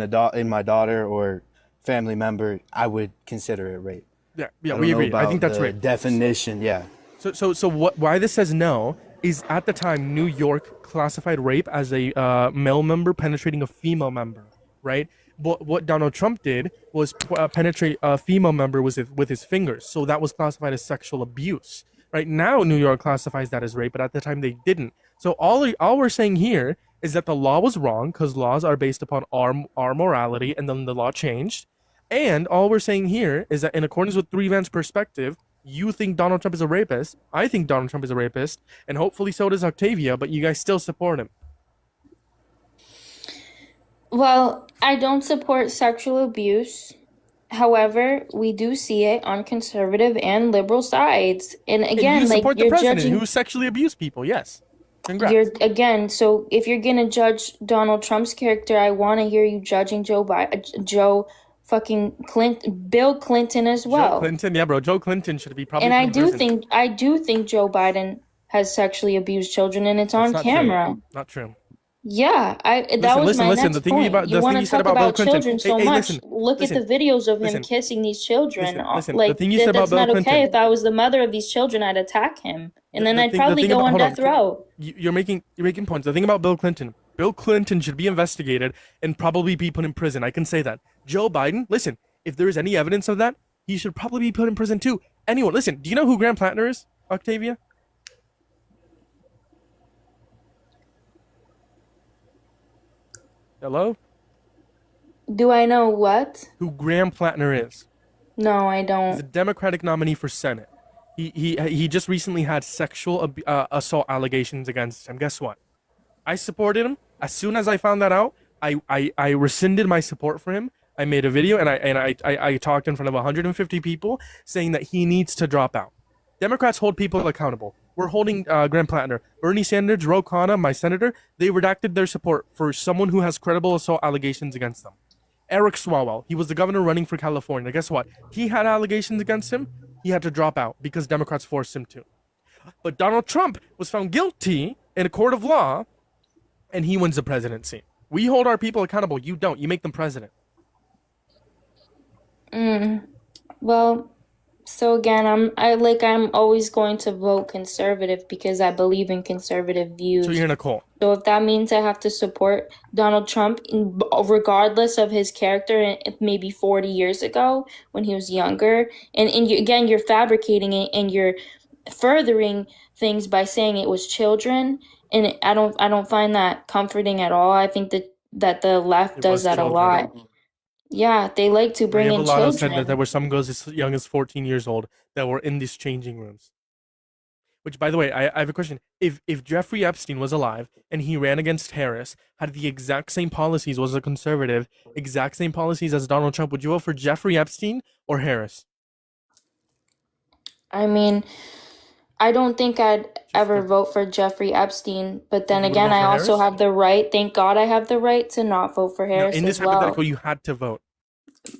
my daughter or family member, I would consider it rape. Yeah, I we don't know agree. I think about that's the rape. definition. Yeah. So why this says no is at the time New York classified rape as a male member penetrating a female member, right? But what Donald Trump did was penetrate a female member with his fingers, so that was classified as sexual abuse. Right now, New York classifies that as rape, but at the time they didn't. So all we're saying here is that the law was wrong because laws are based upon our morality, and then the law changed. And all we're saying here is that in accordance with Three Van's perspective, you think Donald Trump is a rapist. I think Donald Trump is a rapist, and hopefully so does Octavia. But you guys still support him. Well, I don't support sexual abuse. However, we do see it on conservative and liberal sides. And again, and you like support the you're president judging, who sexually abused people. Yes, congrats. you're again. So if you're gonna judge Donald Trump's character, I want to hear you judging Joe fucking Bill Clinton as well. Joe Clinton, yeah, bro. Joe Clinton should be probably. And I put in prison. do think Joe Biden has sexually abused children, and it's on not camera. True. Not true. Yeah, that was my next The thing point. about You the want thing to you said talk about Bill about Clinton. children so much. Look at the videos of him kissing these children. Listen, Like the thing you said that's about not Bill okay. Clinton. If I was the mother of these children, I'd attack him, and then The I'd thing- probably the thing go about- on hold death row. You're making points. The thing about Bill Clinton. Bill Clinton should be investigated and probably be put in prison. I can say that. Joe Biden, listen, if there is any evidence of that, he should probably be put in prison too. Anyone, listen, do you know who Graham Plattner is, Octavia? Hello? Do I know what? Who Graham Plattner is? No, I He's a don't. Democratic nominee for Senate. He just recently had sexual assault allegations against him. Guess what? I supported him. As soon as I found that out, I rescinded my support for him. I made a video and I talked in front of 150 people saying that he needs to drop out. Democrats hold people accountable. We're holding Graham Plattner. Bernie Sanders, Ro Khanna, my senator, they redacted their support for someone who has credible assault allegations against them. Eric Swalwell, he was the governor running for California. Guess what? He had allegations against him. He had to drop out because Democrats forced him to. But Donald Trump was found guilty in a court of law, and he wins the presidency. We hold our people accountable. You don't. You make them president. Well, so again, I'm always going to vote conservative because I believe in conservative views. So you're Nicole. So if that means I have to support Donald Trump, regardless of his character, maybe 40 years ago when he was younger, and again, you're fabricating it and you're furthering things by saying it was children, and I don't find that comforting at all. I think that the left does that a lot. Yeah, they like to bring in Maria Vallado said that children. there were some girls as young as 14 years old that were in these changing rooms. Which, by the way, I have a question. If Jeffrey Epstein was alive and he ran against Harris, had the exact same policies, was a conservative, exact same policies as Donald Trump, would you vote for Jeffrey Epstein or Harris? I mean, I don't think I'd ever vote for Jeffrey Epstein, but then You would again, vote I for also Harris? have the right, thank God I have the right to not vote for No, Harris in this as well. hypothetical, you had to vote.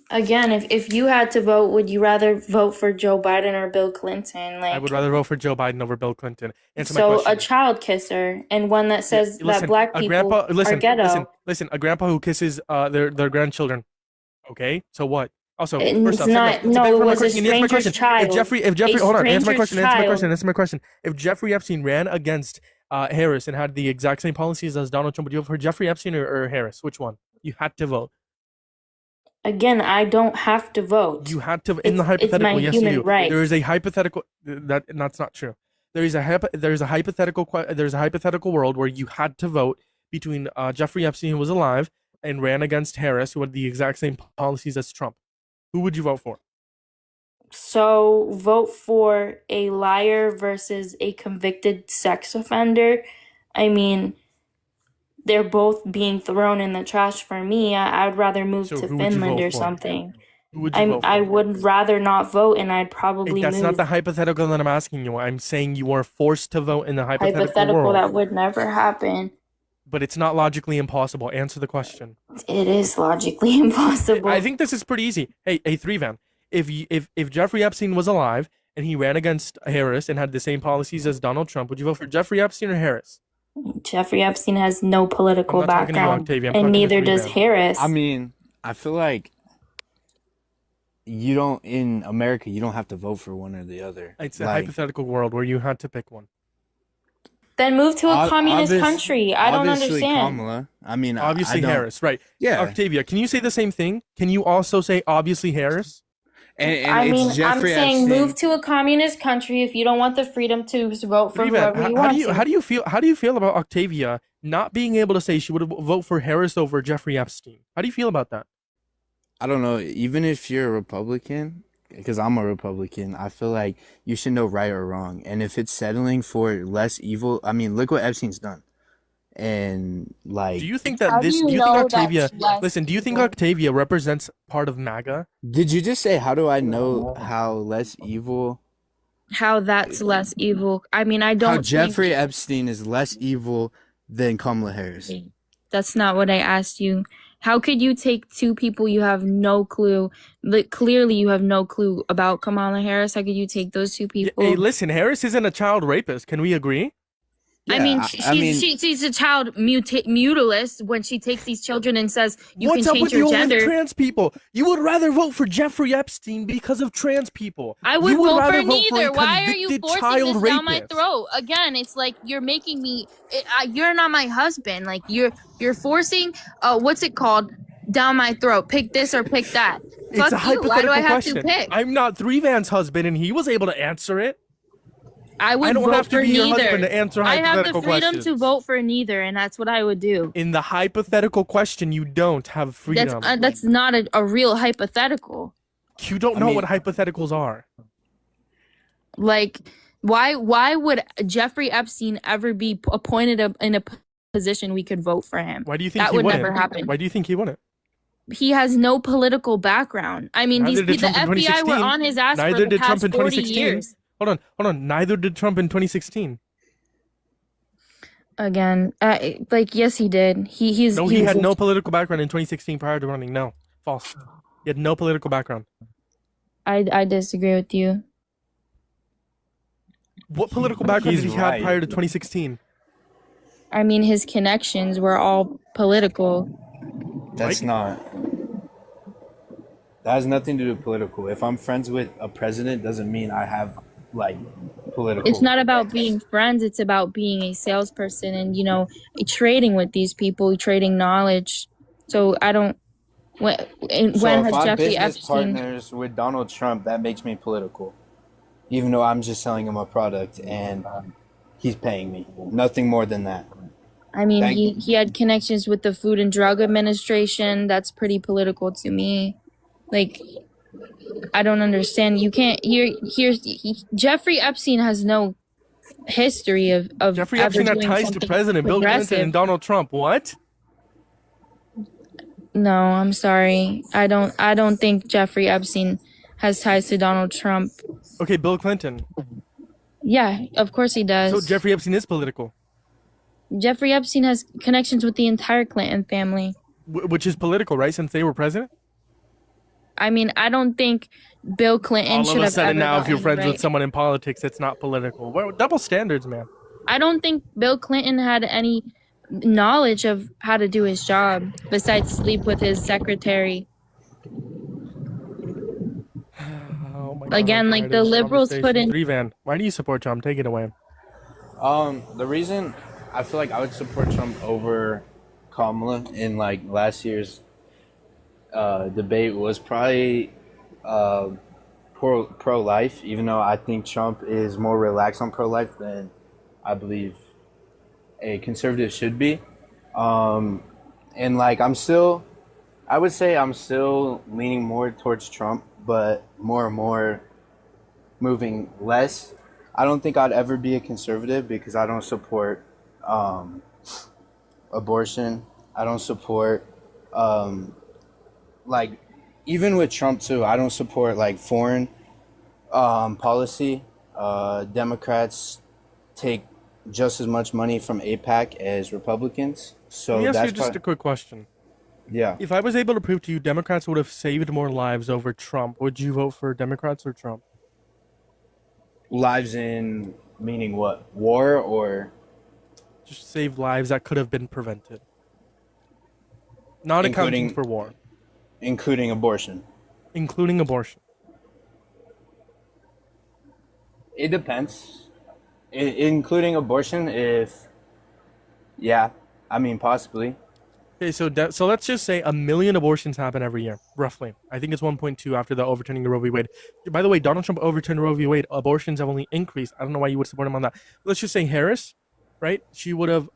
Again, if you had to vote, would you rather vote for Joe Biden or Bill Clinton? I would rather vote for Joe Biden over Bill Clinton. Answer my So question. a child kisser and one that says that Listen, black a people grandpa, are ghetto. listen, a grandpa who kisses their grandchildren. Okay, so what? Also, It's first off, not- second off, no, back it for my was a question. Answer my stranger's question. child. If Jeffrey, A hold on, answer my question. stranger's Answer my question. If Jeffrey Epstein ran against Harris and had the exact same policies as Donald Trump, would you vote for Jeffrey Epstein or Harris? Which one? You had to vote. Again, I don't have to vote. You had to in the It's hypothetical. my Yes, you human do. right. There is a hypothetical that's not true. There is a hypothetical world where you had to vote between Jeffrey Epstein, who was alive, and ran against Harris, who had the exact same policies as Trump. Who would you vote for? So vote for a liar versus a convicted sex offender. I mean, they're both being thrown in the trash for me. I'd rather move So to who would you Finland vote or for? something. Who would you vote for? I would rather not vote, and I'd Hey, probably that's not move. the hypothetical that I'm asking you. I'm saying you are forced to vote in the hypothetical world. That would never happen. But it's not logically impossible. Answer the question. It is logically impossible. I think this is pretty easy. Hey, 3-Van. If Jeffrey Epstein was alive and he ran against Harris and had the same policies as Donald Trump, would you vote for Jeffrey Epstein or Harris? Jeffrey Epstein has no political I'm not talking to you, background, Octavia. I'm and talking to neither does 3-Van. Harris. I mean, I feel like you don't in America. You don't have to vote for one or the other. It's a hypothetical world where you had to pick one. Then move to a communist country. I don't Obviously, understand. Kamala. I mean, Obviously I don't- Harris, right? Yeah. Octavia, can you say the same thing? Can you also say obviously Harris? And I it's mean, I'm Jeffrey saying Epstein. move to a communist country if you don't want the freedom to vote for 3-Van, whoever you want to. how do you feel about Octavia not being able to say she would vote for Harris over Jeffrey Epstein? How do you feel about that? I don't know. Even if you're a Republican, because I'm a Republican, I feel like you should know right or wrong. And if it's settling for less evil, I mean, look what Epstein's done. And like, Do you think that do you think Octavia listen, do you think Octavia represents part of MAGA? Did you just say, how do I know how less evil? How that's less evil. I mean, I don't How think Jeffrey Epstein is less evil than Kamala Harris. that's not what I asked you. How could you take two people you have no clue? Like, clearly, you have no clue about Kamala Harris. How could you take those two people? Hey, listen, Harris isn't a child rapist. Can we agree? I mean, she's a child mutilist when she takes these children and says you What's can up change with your you gender. with trans people? You would rather vote for Jeffrey Epstein because of trans people. I would You vote rather for neither. a Why are you convicted forcing child this down my rapist. throat? Again, it's like you're making me. You're not my husband. Like you're forcing. What's it called? Down my throat. Pick this or pick that. It's Fuck a you. hypothetical Why do I have question. to pick? I'm not 3-Van's husband, and he was able to answer it. I would I don't vote have to for be your neither. husband to answer I have the hypothetical freedom questions. to vote for neither, and that's what I would do. In the hypothetical question, you don't have freedom. That's not a real hypothetical. You don't know what hypotheticals are. Like, why would Jeffrey Epstein ever be appointed in a position we could vote for him? Why do you think that he would wouldn't? never happen? Why do you think he wouldn't? He has no political background. I mean, Neither the did Trump in FBI were 2016. on his ass Neither for the did past Trump in 40 2016. years. Hold on. Neither did Trump in 2016. Again, yes, he did. He had no political background in 2016 prior to running. No, false. He had no political background. I disagree with you. What political background He's did he have right. prior to 2016? I mean, his connections were all political. That's not. That has nothing to do with political. If I'm friends with a president, doesn't mean I have like political. It's not about being friends. It's about being a salesperson and, trading with these people, trading knowledge. So I don't. When if has I'm Jeffrey business Epstein? partners with Donald Trump, that makes me political, even though I'm just selling him a product and he's paying me nothing more than that. I mean, Thank you. he had connections with the Food and Drug Administration. That's pretty political to me. Like, I don't understand. You can't. Jeffrey Epstein has no history of Jeffrey ever Epstein had doing ties to something President Bill Clinton progressive. and Donald Trump. What? No, I'm sorry. I don't think Jeffrey Epstein has ties to Donald Trump. Okay, Bill Clinton. Yeah, of course he does. So Jeffrey Epstein is political, Jeffrey Epstein has connections with the entire Clinton family. which is political, right? Since they were president. I mean, I don't think Bill Clinton All should of a have sudden ever now, if you're gotten, friends right? with someone in politics, it's not political. Well, double standards, man. I don't think Bill Clinton had any knowledge of how to do his job besides sleep with his secretary. Oh my Again, God, like tired the of this liberals put in. 3-Van, why do you support Trump? Take it away. The reason I feel like I would support Trump over Kamala in like last year's debate was probably pro-life, even though I think Trump is more relaxed on pro-life than I believe a conservative should be. And like I would say I'm still leaning more towards Trump, but more and more moving less. I don't think I'd ever be a conservative because I don't support abortion. I don't support like even with Trump too. I don't support like foreign policy. Democrats take just as much money from APAC as Republicans. So Let me ask that's you just a quick question. Yeah. If I was able to prove to you Democrats would have saved more lives over Trump, would you vote for Democrats or Trump? Lives in meaning what? War or just save lives that could have been prevented? Not accounting for war. Including abortion. Including abortion. It depends. Including abortion, I mean, possibly. Okay, so let's just say 1 million abortions happen every year, roughly. I think it's 1.2 after the overturning of Roe v. Wade. By the way, Donald Trump overturned Roe v. Wade. Abortions have only increased. I don't know why you would support him on that. Let's just say Harris, right? She would have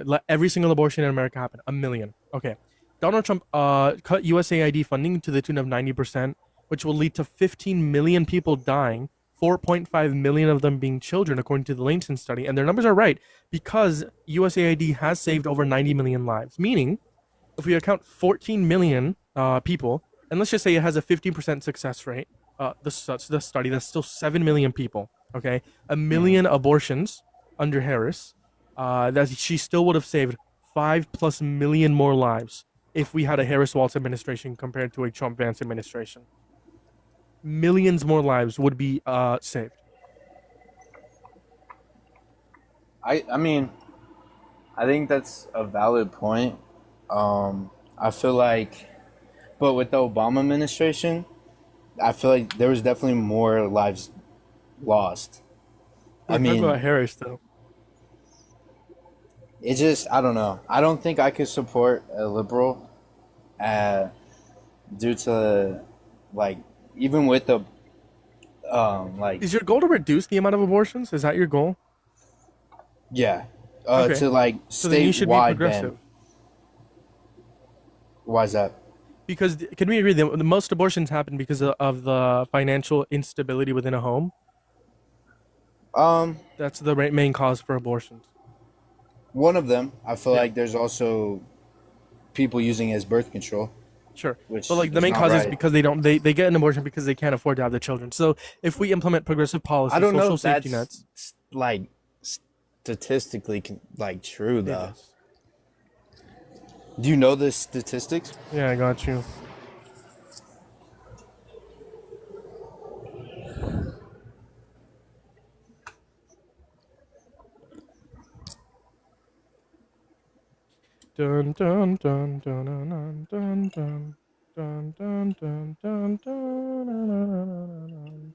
let every single abortion in America happen. 1 million. Okay. Donald Trump cut USAID funding to the tune of 90%, which will lead to 15 million people dying, 4.5 million of them being children, according to the Langston study. And their numbers are right because USAID has saved over 90 million lives. Meaning, if we account 14 million people, and let's just say it has a 15% success rate, the study, that's still 7 million people, okay? 1 million abortions under Harris, that she still would have saved 5+ million more lives if we had a Harris-Walz administration compared to a Trump-Vance administration. Millions more lives would be saved. I mean, I think that's a valid point. I feel like, but with the Obama administration, I feel like there was definitely more lives lost. I mean, about Harris though. It just, I don't know. I don't think I could support a liberal, due to, like, even with the, like. Is your goal to reduce the amount of abortions? Is that your goal? Yeah. Okay. To like So then you should be statewide progressive. ban. Why is that? Because can we agree that the most abortions happen because of the financial instability within a home? That's the main cause for abortions. One of them. I feel like there's also people using it as birth control. Sure. Which But like the is main not cause is right. because they get an abortion because they can't afford to have the children. So if we implement progressive policy, I don't know social if safety that's nets, like statistically like true though. Do you know the statistics? Yeah, I got you. Dun dun dun dun dun dun dun dun dun dun dun dun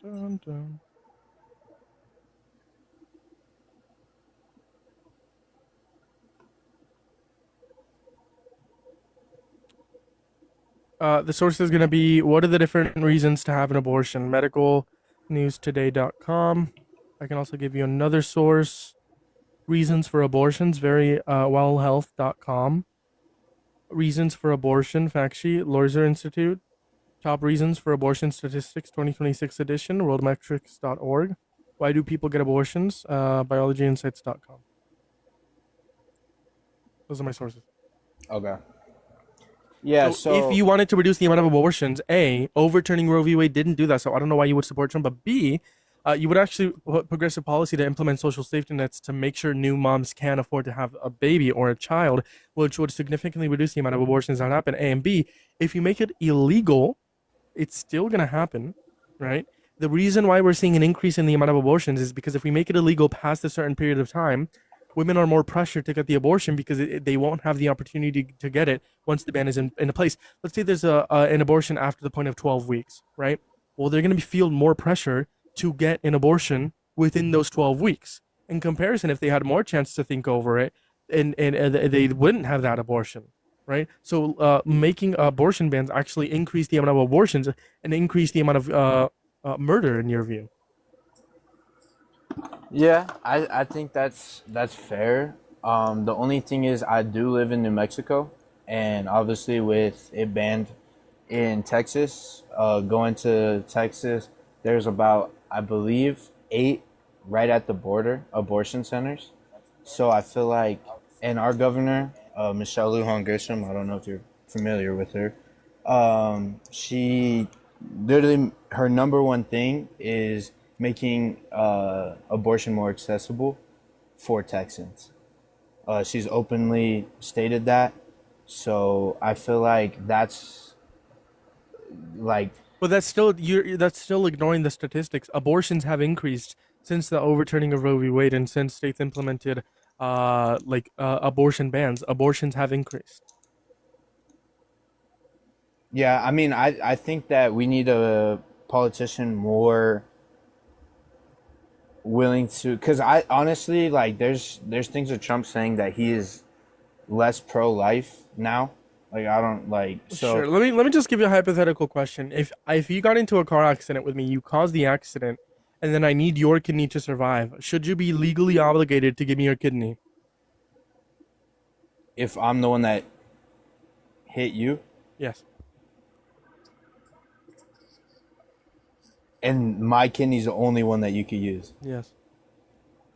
dun dun. The source is going to be, what are the different reasons to have an abortion? Medicalnewstoday.com. I can also give you another source. Reasons for abortions, wellhealth.com. Reasons for abortion, fact sheet, Lorzer Institute. Top reasons for abortion statistics, 2026 edition, worldmetrics.org. Why do people get abortions? Biologyinsights.com. Those are my sources. Okay. Yeah, so if you wanted to reduce the amount of abortions, A, overturning Roe v. Wade didn't do that, so I don't know why you would support Trump, but B, you would actually put progressive policy to implement social safety nets to make sure new moms can afford to have a baby or a child, which would significantly reduce the amount of abortions that happen. A, and B, if you make it illegal, it's still going to happen, right? The reason why we're seeing an increase in the amount of abortions is because if we make it illegal past a certain period of time, women are more pressured to get the abortion because they won't have the opportunity to get it once the ban is in place. Let's say there's an abortion after the point of 12 weeks, right? Well, they're going to feel more pressure to get an abortion within those 12 weeks. In comparison, if they had more chance to think over it, and they wouldn't have that abortion, right? So making abortion bans actually increase the amount of abortions and increase the amount of murder, in your view. yeah, I think that's fair. The only thing is I do live in New Mexico, and obviously with it banned in Texas, going to Texas, there's about I believe, 8 right at the border abortion centers. So I feel like, and our governor, Michelle Lujan Grisham, I don't know if you're familiar with her. She literally, her number one thing is making abortion more accessible for Texans. She's openly stated that. So I feel like that's like. But that's still ignoring the statistics. Abortions have increased since the overturning of Roe v. Wade and since states implemented abortion bans. Abortions have increased. Yeah, I mean, I think that we need a politician more willing to, because I honestly, like, there's things with Trump saying that he is less pro-life now. Like, I don't like. So Sure. Let me just give you a hypothetical question. If you got into a car accident with me, you caused the accident, and then I need your kidney to survive, should you be legally obligated to give me your kidney? if I'm the one that hit you, Yes. and my kidney's the only one that you could use. Yes.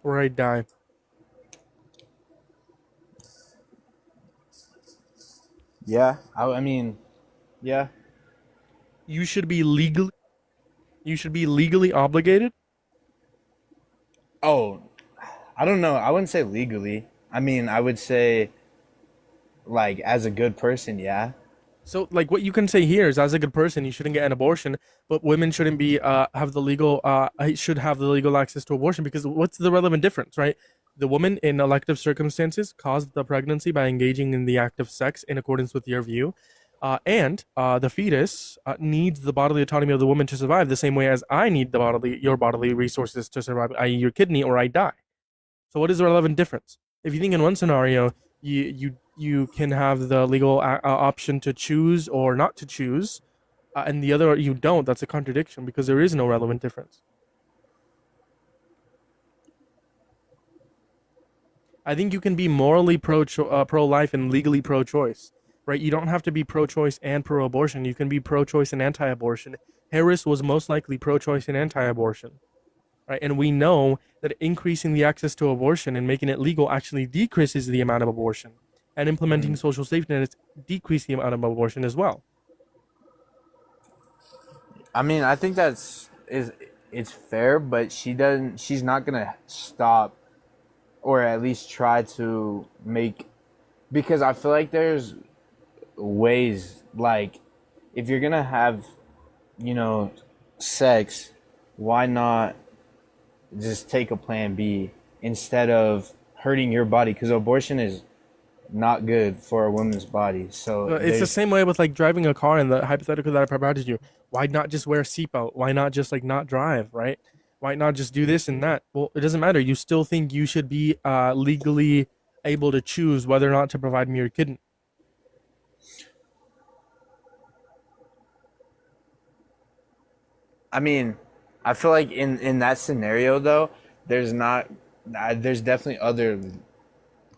Or I die. Yeah, I mean, yeah. You should be legally obligated. Oh, I don't know. I wouldn't say legally. I mean, I would say, like, as a good person, yeah. So, like, what you can say here is, as a good person, you shouldn't get an abortion, but women shouldn't be should have the legal access to abortion, because what's the relevant difference, right? The woman in elective circumstances caused the pregnancy by engaging in the act of sex in accordance with your view, and the fetus needs the bodily autonomy of the woman to survive, the same way as I need your bodily resources to survive, i.e., your kidney, or I die. So, what is the relevant difference? If you think in one scenario you can have the legal option to choose or not to choose, and the other you don't, that's a contradiction, because there is no relevant difference. I think you can be morally pro-life and legally pro-choice, right? You don't have to be pro-choice and pro-abortion. You can be pro-choice and anti-abortion. Harris was most likely pro-choice and anti-abortion, right? And we know that increasing the access to abortion and making it legal actually decreases the amount of abortion, and implementing social safety nets decrease the amount of abortion as well. I mean, I think it's fair, but she's not gonna stop, or at least try to make, because I feel like there's ways, like, if you're gonna have, sex, why not just take a plan B instead of hurting your body? Because abortion is not good for a woman's body. So It's the same way with, like, driving a car, and the hypothetical that I provided you. Why not just wear a seatbelt? Why not just, like, not drive, right? Why not just do this and that? Well, it doesn't matter. You still think you should be legally able to choose whether or not to provide me your kidney. I mean, I feel like in that scenario though, there's definitely other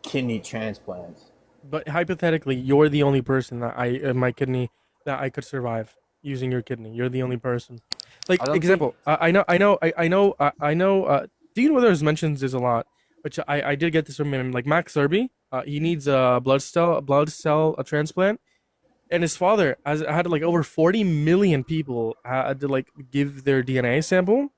kidney transplants. But hypothetically, you're the only person that my kidney, that I could survive using your kidney. You're the only person. Like, I don't example, I know. Do you know whether his mentions is a lot? Which I did get this from him. Like, Max Serby, he needs a blood cell a transplant, and his father had like over 40 million people had to, like, give their DNA sample,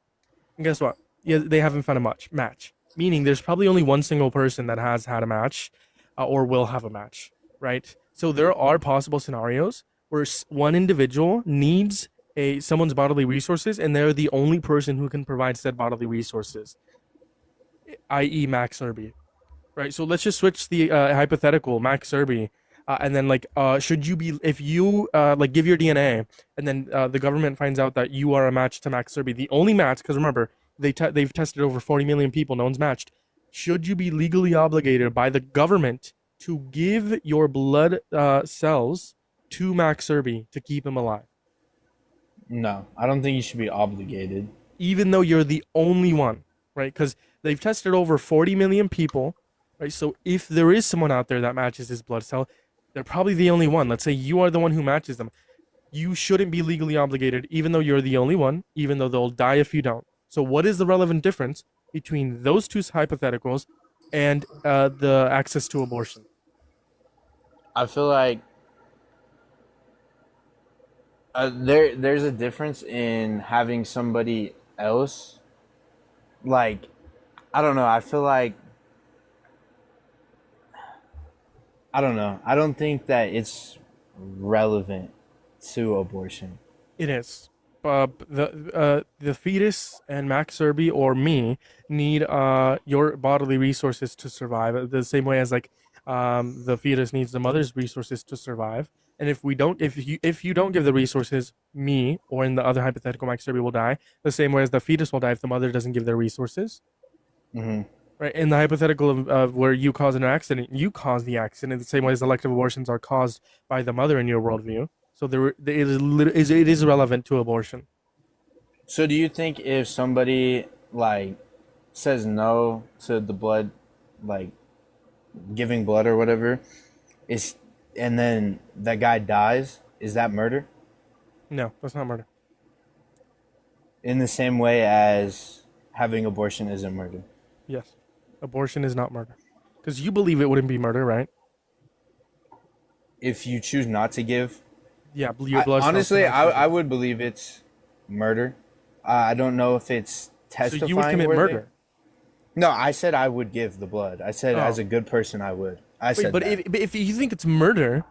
and guess what? Yeah, they haven't found a match. Meaning, there's probably only one single person that has had a match, or will have a match, right? So there are possible scenarios where one individual needs someone's bodily resources, and they're the only person who can provide said bodily resources, i.e., Max Serby, right? So let's just switch the hypothetical Max Serby, and then, like, should you be, if you like, give your DNA, and then the government finds out that you are a match to Max Serby, the only match, because remember they've tested over 40 million people, no one's matched. Should you be legally obligated by the government to give your blood cells to Max Serby to keep him alive? No, I don't think you should be obligated. Even though you're the only one, right? Because they've tested over 40 million people, right? So if there is someone out there that matches his blood cell, they're probably the only one. Let's say you are the one who matches them. You shouldn't be legally obligated, even though you're the only one, even though they'll die if you don't. So what is the relevant difference between those two hypotheticals and the access to abortion? I feel like there's a difference in having somebody else. Like, I don't know. I feel like I don't know. I don't think that it's relevant to abortion. It is. The fetus and Max Serby or me need your bodily resources to survive the same way as like the fetus needs the mother's resources to survive. And if you don't give the resources, me or in the other hypothetical, Max Serby will die the same way as the fetus will die if the mother doesn't give their resources. Mm-hmm. Right. In the hypothetical of where you cause an accident, you cause the accident the same way as elective abortions are caused by the mother in your worldview. So it is relevant to abortion. So do you think if somebody like says no to the blood, like giving blood or whatever, and then that guy dies, is that murder? No, that's not murder. In the same way as having abortion isn't murder. Yes. Abortion is not murder. Because you believe it wouldn't be murder, right? If you choose not to give. Yeah, your blood. Honestly, I would believe it's murder. I don't know if it's testifying. So you would commit murder? No, I said I would give the blood. I said as a good person I would. But if you think it's murder,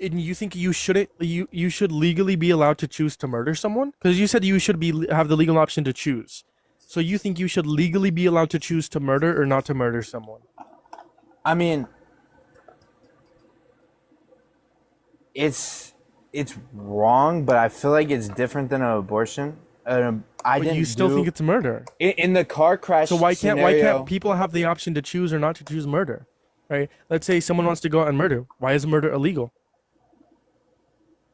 and you think you shouldn't, you should legally be allowed to choose to murder someone? Because you said you should have the legal option to choose. So you think you should legally be allowed to choose to murder or not to murder someone? I mean, it's wrong, but I feel like it's different than an abortion. You still think it's murder in the car crash. So why can't people have the option to choose or not to choose murder? Right? Let's say someone wants to go out and murder. Why is murder illegal?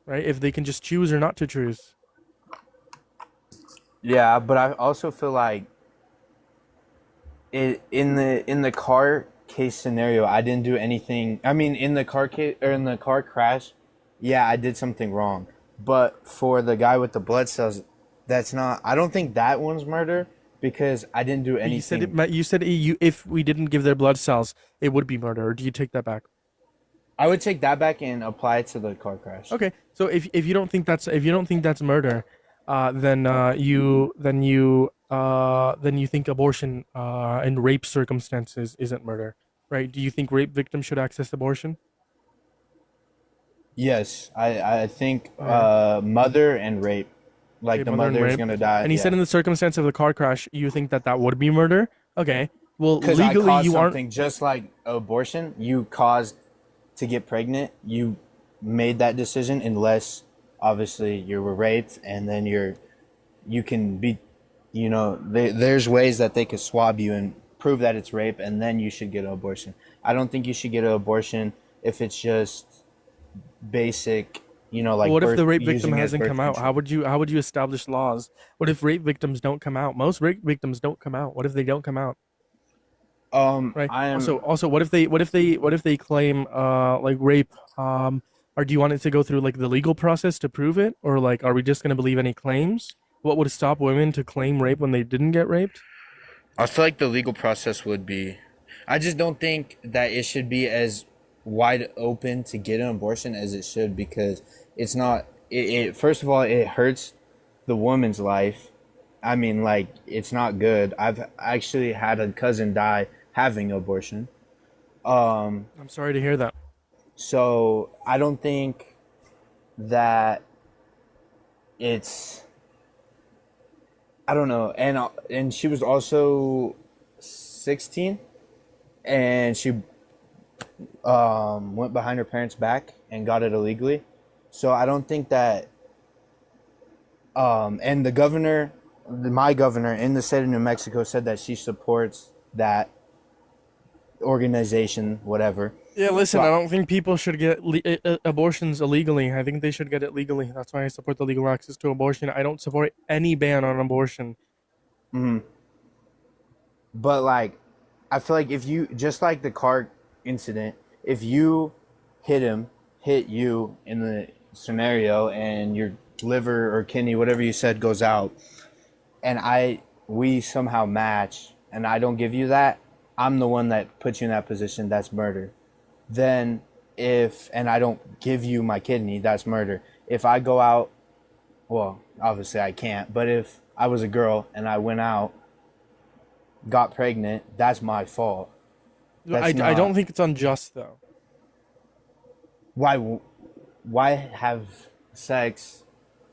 Right? If they can just choose or not to choose. Yeah, but I also feel like in the car case scenario, I didn't do anything. I mean, in the car case or in the car crash, yeah, I did something wrong. But for the guy with the blood cells, that's not. I don't think that one's murder because I didn't do anything. You said if we didn't give their blood cells, it would be murder. Or do you take that back? I would take that back and apply it to the car crash. Okay, so if you don't think that's murder, then you think abortion in rape circumstances isn't murder, right? Do you think rape victims should access abortion? Yes, I think mother and rape, like Okay, the mother is gonna die. And he said in the circumstance of the car crash, you think that would be murder? Okay, well legally you aren't. Something just like abortion. You caused to get pregnant. You made that decision unless obviously you were raped, and then you can be, there's ways that they could swab you and prove that it's rape, and then you should get an abortion. I don't think you should get an abortion if it's just basic, like. What if the rape victim hasn't come out? How would you establish laws? What if rape victims don't come out? Most rape victims don't come out. What if they don't come out? Right. Also, what if they claim like rape? Or do you want it to go through like the legal process to prove it, or like are we just gonna believe any claims? What would stop women to claim rape when they didn't get raped? I feel like the legal process would be. I just don't think that it should be as wide open to get an abortion as it should, because it's not. It first of all, it hurts the woman's life. I mean, like, it's not good. I've actually had a cousin die having an abortion. I'm sorry to hear that. So I don't think that it's. I don't know, and she was also 16, and she went behind her parents' back and got it illegally. So I don't think that. And the governor, my governor in the state of New Mexico, said that she supports that organization, whatever. Yeah, listen, I don't think people should get abortions illegally. I think they should get it legally. That's why I support the legal access to abortion. I don't support any ban on abortion. But, like, I feel like if you, just like the car incident, if you hit you in the scenario and your liver or kidney, whatever you said, goes out, and I we somehow match and I don't give you that, I'm the one that puts you in that position. That's murder. Then and I don't give you my kidney, that's murder. If I go out, well, obviously I can't, but if I was a girl and I went out, got pregnant, that's my fault. I don't think it's unjust though. Why have sex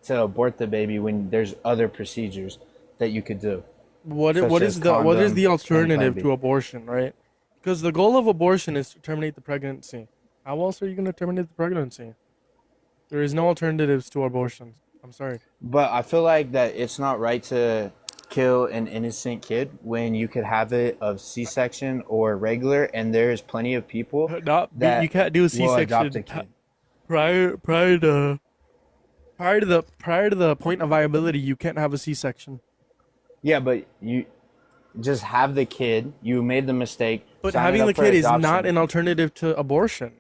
to abort the baby when there's other procedures that you could do? What is the alternative to abortion, right? Because the goal of abortion is to terminate the pregnancy. How else are you going to terminate the pregnancy? There is no alternatives to abortion. I'm sorry. But I feel like that it's not right to kill an innocent kid when you could have it of C-section or regular, and there's plenty of people that you can't do a C-section prior to the point of viability. You can't have a C-section. Yeah, but you just have the kid. You made the mistake. But having the kid is not an alternative to abortion.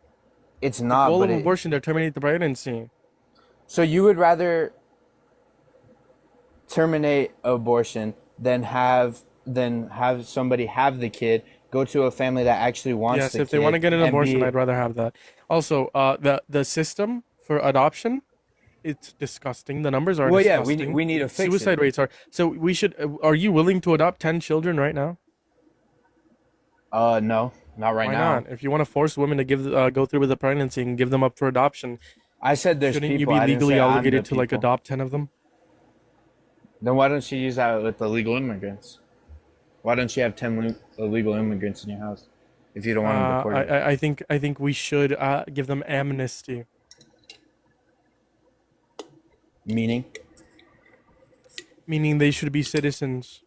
It's not. The goal of abortion to terminate the pregnancy. So you would rather terminate abortion than have somebody have the kid, go to a family that actually wants the kid. Yes, if they want to get an abortion, I'd rather have that. Also, the system for adoption, it's disgusting. The numbers are disgusting. Yeah, we need to fix Suicide rates are. So we should. Are you willing to adopt 10 children right now? No, not right now. Why not? If you want to force women to go through with the pregnancy and give them up for adoption, I said there's shouldn't people. you be I didn't legally say I'm the obligated to people. adopt 10 of them? Then why don't you use that with illegal immigrants? Why don't you have 10 illegal immigrants in your house if you don't want them deported? I think we should give them amnesty. Meaning they should be citizens.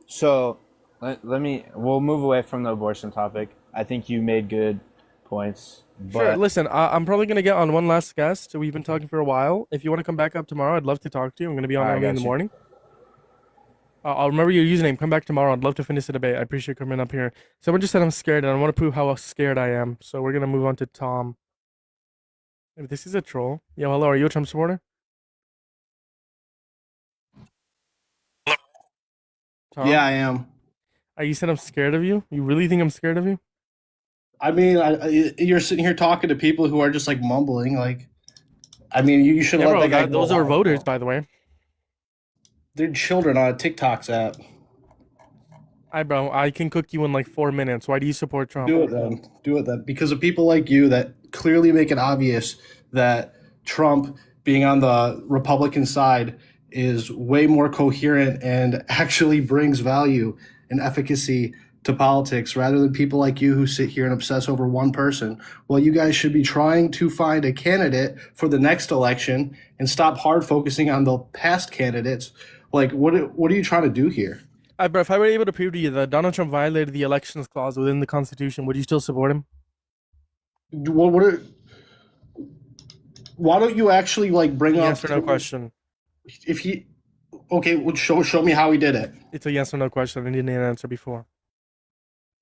So we'll move away from the abortion topic. I think you made good points. But Sure. Listen, I'm probably gonna get on one last guest. We've been talking for a while. If you want to come back up tomorrow, I'd love to talk to you. I'm gonna be on early in the morning. I'll remember your username. Come back tomorrow. I'd love to finish the debate. I appreciate you coming up here. Someone just said I'm scared, and I want to prove how scared I am. So we're gonna move on to Tom. If this is a troll. Yo, hello. Are you a Trump supporter? Tom? Yeah, I am. You said I'm scared of you? You really think I'm scared of you? I mean, you're sitting here talking to people who are just like mumbling. Like, I mean, you should let that guy go. Those are voters, by the way. They're children on a TikTok's app. Bro, I can cook you in like 4 minutes. Why do you support Trump? Do it then. Because of people like you that clearly make it obvious that Trump being on the Republican side is way more coherent and actually brings value and efficacy to politics rather than people like you who sit here and obsess over one person. Well, you guys should be trying to find a candidate for the next election and stop hard focusing on the past candidates. Like, what are you trying to do here? Bro, if I were able to prove to you that Donald Trump violated the elections clause within the Constitution, would you still support him? Why don't you actually like bring up? Yes or no question. If he, okay, well, show me how he did it. It's a yes or no question. I didn't answer before.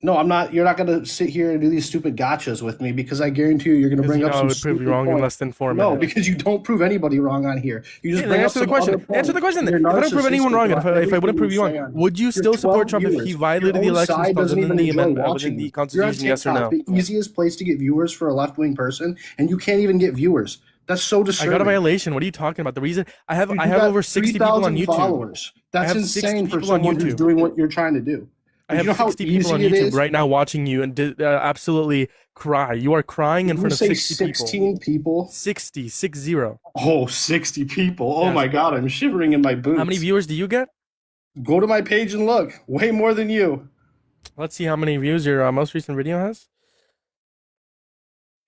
No, I'm not. You're not going to sit here and do these stupid gotchas with me because I guarantee you're going to bring up some. I would prove you wrong in less than 4 minutes. No, because you don't prove anybody wrong on here. You just bring up answer the question. Answer the question. Then. If I don't prove anyone wrong, if I wouldn't prove you wrong, would you still support Trump if he violated the elections clause within the Constitution? Yes or no? The easiest place to get viewers for a left-wing person, and you can't even get viewers. That's so disturbing. I got a violation. What are you talking about? The reason I have over 60 people on YouTube. Followers. That's insane for someone who's doing what you're trying to do. I have 60 people on YouTube right now watching you and absolutely cry. You are crying in front of 16 people. 60. Oh, 60 people. Oh my God, I'm shivering in my boots. How many viewers do you get? Go to my page and look. Way more than you. Let's see how many views your most recent video has.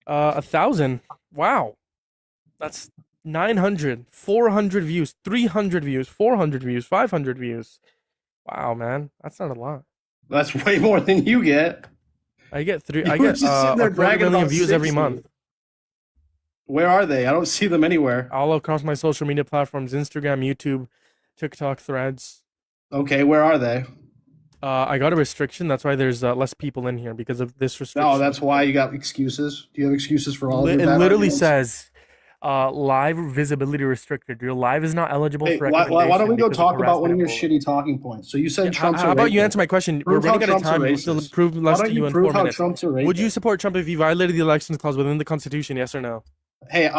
1,000. Wow. That's 900, 400 views, 300 views, 400 views, 500 views. Wow, man. That's not a lot. That's way more than you get. I get a million views every month. Where are they? I don't see them anywhere. All across my social media platforms: Instagram, YouTube, TikTok, Threads. Okay, where are they? I got a restriction. That's why there's less people in here because of this restriction. Oh, that's why you got excuses. Do you have excuses for all of your It bad literally arguments? says live visibility restricted. Your live is not eligible Hey, for why recommendation. don't we go because of talk about one of harassment your and bullying. shitty talking points? So you said Yeah, Trump's how a about you racist. answer my question? Prove We're how running out of Trump's a time. We'll still racist. prove Why less don't to you you in prove 4 how minutes. Trump's a Would you rapist? support Trump if he violated the elections clause within the Constitution? Yes or no? Hey,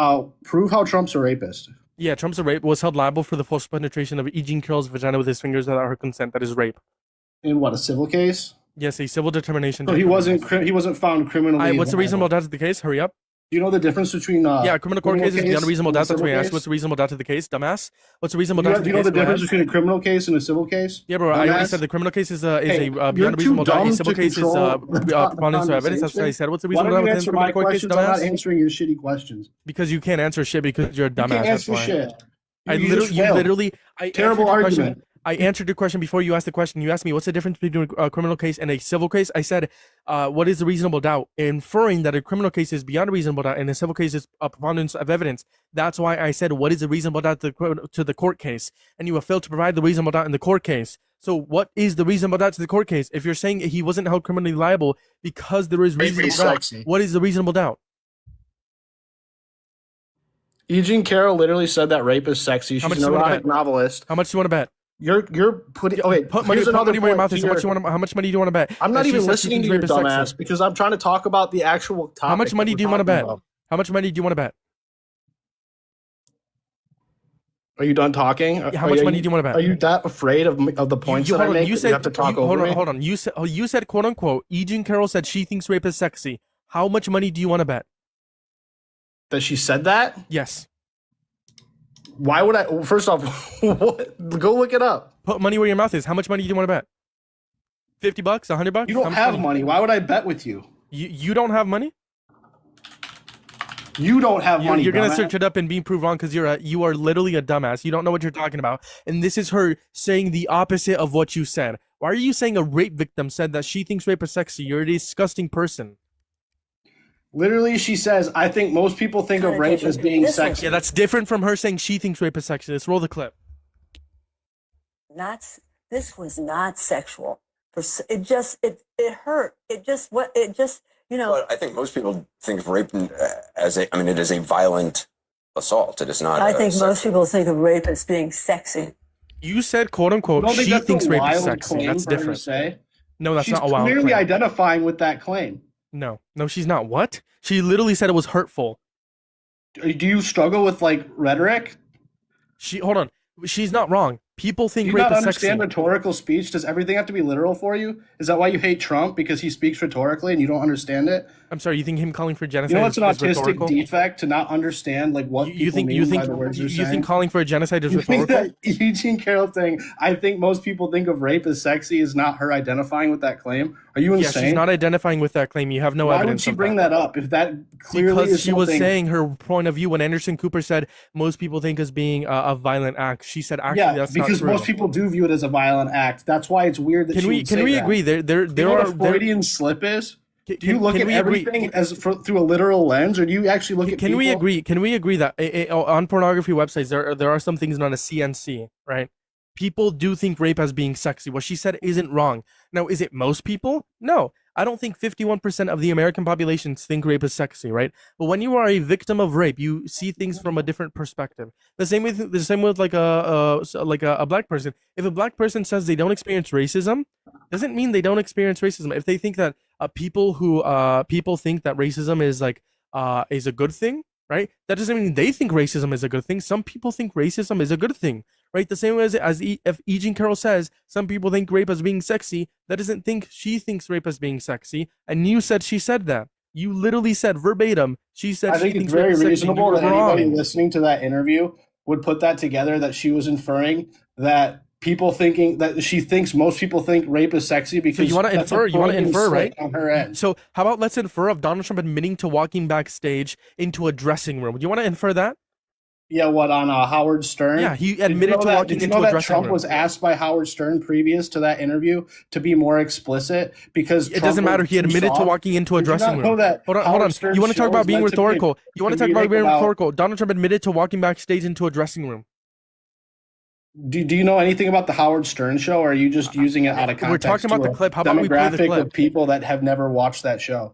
prove how Trump's a rapist. Yeah, Trump's a rape was held liable for the forced penetration of E. Jean Carroll's vagina with his fingers without her consent. That is rape. In what, a civil case? Yes, a civil determination. So he wasn't found criminally. What's the reasonable doubt to the case? Hurry up. Do you know the difference between yeah, criminal court case is beyond a reasonable and a doubt. That's civil why I asked case? what's the reasonable doubt to the case, dumbass. What's the reasonable Do you doubt to the know case? the Go difference ahead. between a criminal case and a civil case? Yeah, bro. I already Dumbass? said the criminal case is Hey, beyond you're a too reasonable doubt. A dumb civil to case is control the preponderance of evidence. That's what I conversation. said. What's the Why reasonable don't doubt you within answer criminal my court case, questions? I'm not dumbass? answering your shitty questions. Because you can't answer shit because you're a You dumbass. can't That's answer why. shit. I You literally, just failed. I Terrible answered your question. argument. I answered your question before you asked the question. You asked me, what's the difference between a criminal case and a civil case? I said, what is the reasonable doubt? Inferring that a criminal case is beyond a reasonable doubt and a civil case is a preponderance of evidence. That's why I said, what is the reasonable doubt to the court case? And you have failed to provide the reasonable doubt in the court case. So what is the reasonable doubt to the court case? If you're saying he wasn't held criminally liable because there is reasonable doubt, what is the reasonable doubt? E. Jean Carroll literally said that rape is sexy. How She's much an do you wanna erotic bet? novelist. How much do you want to bet? You're putting okay. Put money, Here's put another money where your point mouth is. to How much money do you want to bet? I'm not that she even said she listening thinks to your rape is sexy? dumbass because I'm trying to talk about the actual topic. How much money that do you we're want to talking bet? about. How much money do you want to bet? Are you done talking? How much money do you want to bet? Are you that afraid of the points that I make? You have to talk over me? Hold on. You said quote unquote. E. Jean Carroll said she thinks rape is sexy. How much money do you want to bet? That she said that? Yes. Why would I? First off, go look it up. Put money where your mouth is. How much money do you want to bet? $50, $100? You don't have money. Why would I bet with you? You don't have money? You don't have money. You're gonna dumbass. search it up and be proved wrong because you are literally a dumbass. You don't know what you're talking about. And this is her saying the opposite of what you said. Why are you saying a rape victim said that she thinks rape is sexy? You're a disgusting person. Literally, she says, "I think most people think of rape as being sexy." Yeah, that's different from her saying she thinks rape is sexy. Let's roll the clip. This was not sexual. It hurt. But I think most people think of rape as it is a violent assault. It is not. I think most people think of rape as being sexy. You said quote unquote You don't think she that's a thinks rape is wild sexy. claim That's for her to different. say? No, that's She's not a wild clearly claim. identifying with that claim. No, she's not. What? She literally said it was hurtful. Do you struggle with like rhetoric? Hold on. She's not wrong. People think Do you rape not is sexy. understand rhetorical speech? Does everything have to be literal for you? Is that why you hate Trump? Because he speaks rhetorically and you don't understand it? I'm sorry. You think him calling for genocide? You know, it's an is autistic rhetorical? defect to not understand like what people mean by the words you're saying. You think calling for a genocide is You think rhetorical? that Eugene Carroll saying, "I think most people think of rape as sexy," is not her identifying with that claim? Are you Yeah, insane? she's not identifying with that claim. You have no Why evidence. would she of bring that up if that clearly because is she was something- saying her point of view when Anderson Cooper said most people think as being a violent act. She said actually Yeah, that's because not true. most people do view it as a violent act. That's why it's weird that Can she we would say agree? that. There Do you know are what a Freudian slip is? Do you look can at we agree? everything through a literal lens, or do you actually look at Can we people? agree? Can we agree that on pornography websites there are some things known as CNC, right? People do think rape as being sexy. What she said isn't wrong. Now, is it most people? No. I don't think 51% of the American population think rape is sexy, right? But when you are a victim of rape, you see things from a different perspective. The same with like a black person. If a black person says they don't experience racism, doesn't mean they don't experience racism. If they think that people think that racism is a good thing, right? That doesn't mean they think racism is a good thing. Some people think racism is a good thing, right? The same way if E. Jean Carroll says some people think rape as being sexy, that doesn't think she thinks rape as being sexy. And you said she said that. You literally said verbatim. She said I she think it's thinks rape very is sexy. reasonable You were that anybody wrong. listening to that interview would put that together. That she was inferring that people thinking that she thinks most people think rape is sexy because So you want to that's a infer? You want to Freudian infer, slip right? On her end. So how about let's infer of Donald Trump admitting to walking backstage into a dressing room? Do you want to infer that? Yeah, what on Howard Stern? Yeah, he Did you admitted know to that- walking Did you into know a that dressing Trump room. was asked by Howard Stern previous to that interview to be more explicit because It doesn't matter. He admitted to walking into a dressing room. Hold on. You want to talk about being rhetorical? You want to talk about being rhetorical? Donald Trump admitted to walking backstage into a dressing room. Do you know anything about the Howard Stern show, or are you just using it out of context? We're talking about to the a clip. How about we play the demographic clip? of people that have never watched that show?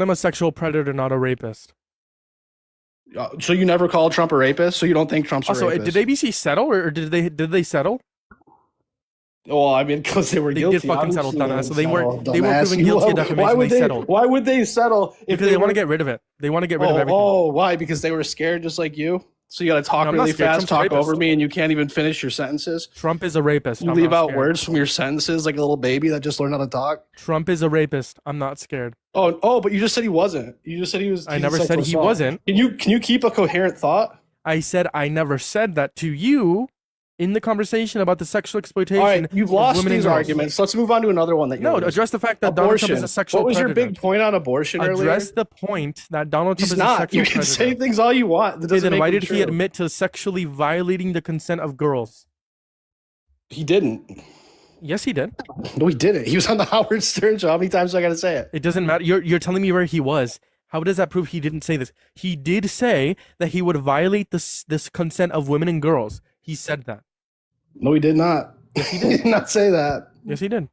called him a sexual predator, not a rapist. So you never called Trump a rapist? So you don't think Trump's a Also, rapist? did ABC settle or did they settle? Well, I mean, because they were They guilty. did fucking settle, Obviously, dumbass. So they weren't dumbass. proven guilty of defamation. They settled. Why would they settle if Because they want were- to get rid of it. They want to get rid of everything. Oh, why? Because they were scared, just like you. So you got to talk No, I'm not really scared. fast, Trump's a talk rapist. over me, and you can't even finish your sentences. Trump is a rapist. You I'm leave not out scared. words from your sentences like a little baby that just learned how to talk. Trump is a rapist. I'm not scared. Oh, but you just said he wasn't. You just said he was. I never said he wasn't. Can you keep a coherent thought? I said I never said that to you in the conversation about the sexual exploitation. All right, you've of lost women and these girls. arguments. Let's move on to another one that you No, lose. address the fact that Donald Trump Abortion. is a sexual What was predator. your big point on abortion earlier? Address the point that Donald Trump He's is not. a sexual You can predator. say things all you want. That Okay, doesn't then why make did them he true. admit to sexually violating the consent of girls? He didn't. Yes, he did. No, he didn't. He was on the Howard Stern show. How many times do I got to say it? It doesn't matter. You're telling me where he was. How does that prove he didn't say this? He did say that he would violate this consent of women and girls. He said that. No, he did not. Yes, he He did. did not say that. Yes, he did.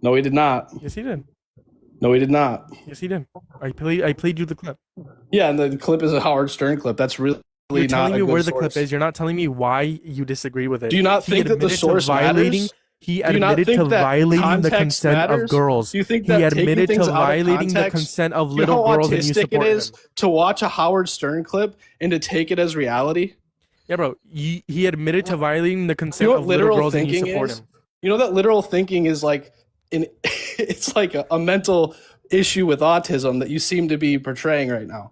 No, he did not. Yes, he did. No, he did not. Yes, he did. I played you the clip. Yeah, and the clip is a Howard Stern clip. That's really You're not telling a me good where the source. clip is. You're not telling me why you disagree with it. Do you not He think that the admitted to source violating? matters? He Do you not admitted think to that violating the context consent of matters? girls. Do you think He that taking admitted to things out of violating the context- consent of You know little how girls, and you autistic it support is him. to watch a Howard Stern clip and to take it as reality? Yeah, bro. He admitted to violating the You consent know what of little literal girls, and you thinking support is? him. You know that literal thinking is like it's like a mental issue with autism that you seem to be portraying right now.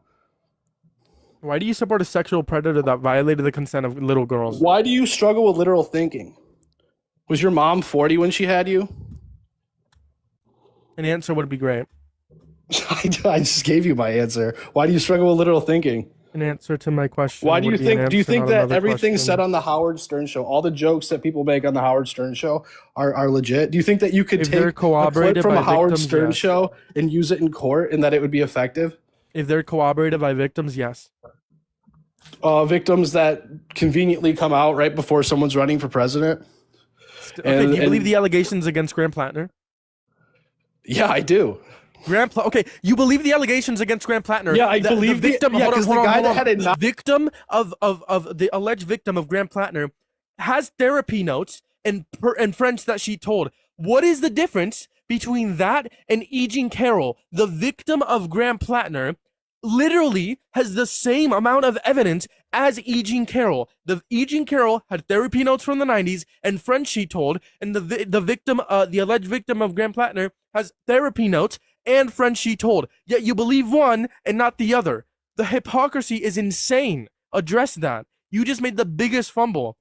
Why do you support a sexual predator that violated the consent of little girls? Why do you struggle with literal thinking? Was your mom 40 when she had you? An answer would be great. I just gave you my answer. Why do you struggle with literal thinking? An answer to my question. Why do you would be an think? Do you answer, think not that another everything question. said on the Howard Stern show, all the jokes that people make on the Howard Stern show, are legit? Do you think that you could If they're take a clip corroborated from by a Howard victims, Stern yes. show and use it in court, and that it would be effective? If they're corroborated by victims, yes. Victims that conveniently come out right before someone's running for president. Okay, do you believe the allegations against Graham Plattner? Yeah, I do. Okay, you believe the allegations against Graham Plattner? Yeah, I believe the victim. yeah, hold on, 'cause hold the on, guy hold that on. had a The victim of the alleged victim of Graham Plattner has therapy notes and friends that she told. What is the difference between that and E. Jean Carroll, the victim of Graham Plattner? Literally has the same amount of evidence as E. Jean Carroll. The E. Jean Carroll had therapy notes from the 90s and friends she told, and the victim, the alleged victim of Graham Plattner, has therapy notes and friends she told. Yet you believe one and not the other. The hypocrisy is insane. Address that. You just made the biggest fumble.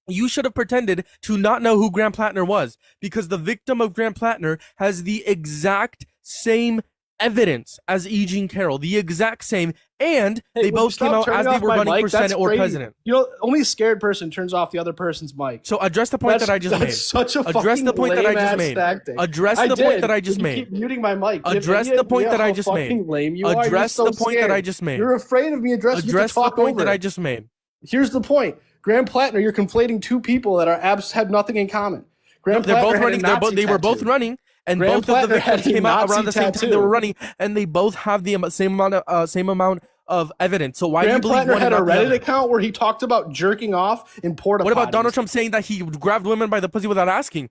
You should have pretended to not know who Graham Plattner was, because the victim of Graham Plattner has the exact same evidence as E. Jean Carroll, the exact same, and Hey, they will you both came stop out turning as they off were my running mic? for That's Senate or crazy. president. You know, only a scared person turns off the other person's mic. So address the point that I just made. That's such a Address the point that I just lame-ass made. tactic. Address I the point did, that I just but you made. keep muting my mic. Do you have Address any the point idea that I how just made. fucking lame you are? You're Address so the point that scared. I just made. You're afraid of me addressing. Address the point that I just made. Here's the point. Graham Plattner, you're conflating two people that are have nothing in common. Graham They're Plattner both had a running. Nazi They were both tattoo. running, and Graham both of the Plattner had victims a came out Nazi around the same time tattoo. they were running, and they both have the same amount of evidence. So why Graham do you believe Plattner one had and a not the Reddit other? account where he talked about jerking off in porta What about potties. Donald Trump saying that he grabbed women by the pussy without asking?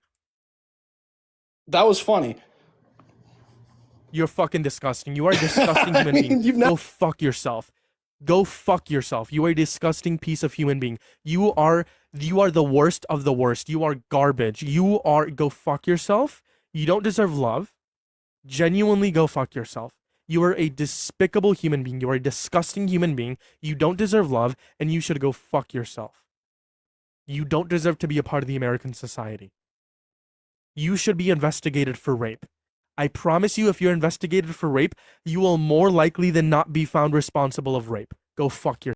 That was funny. You're fucking disgusting. You are a disgusting I human mean, being. Go fuck yourself. Go fuck yourself. You are a disgusting piece of human being. You are the worst of the worst. You are garbage. Go fuck yourself. You don't deserve love. Genuinely go fuck yourself. You are a despicable human being. You are a disgusting human being. You don't deserve love, and you should go fuck yourself. You don't deserve to be a part of the American society. You should be investigated for rape. I promise you, if you're investigated for rape, you will more likely than not be found responsible of rape. Go fuck yourself.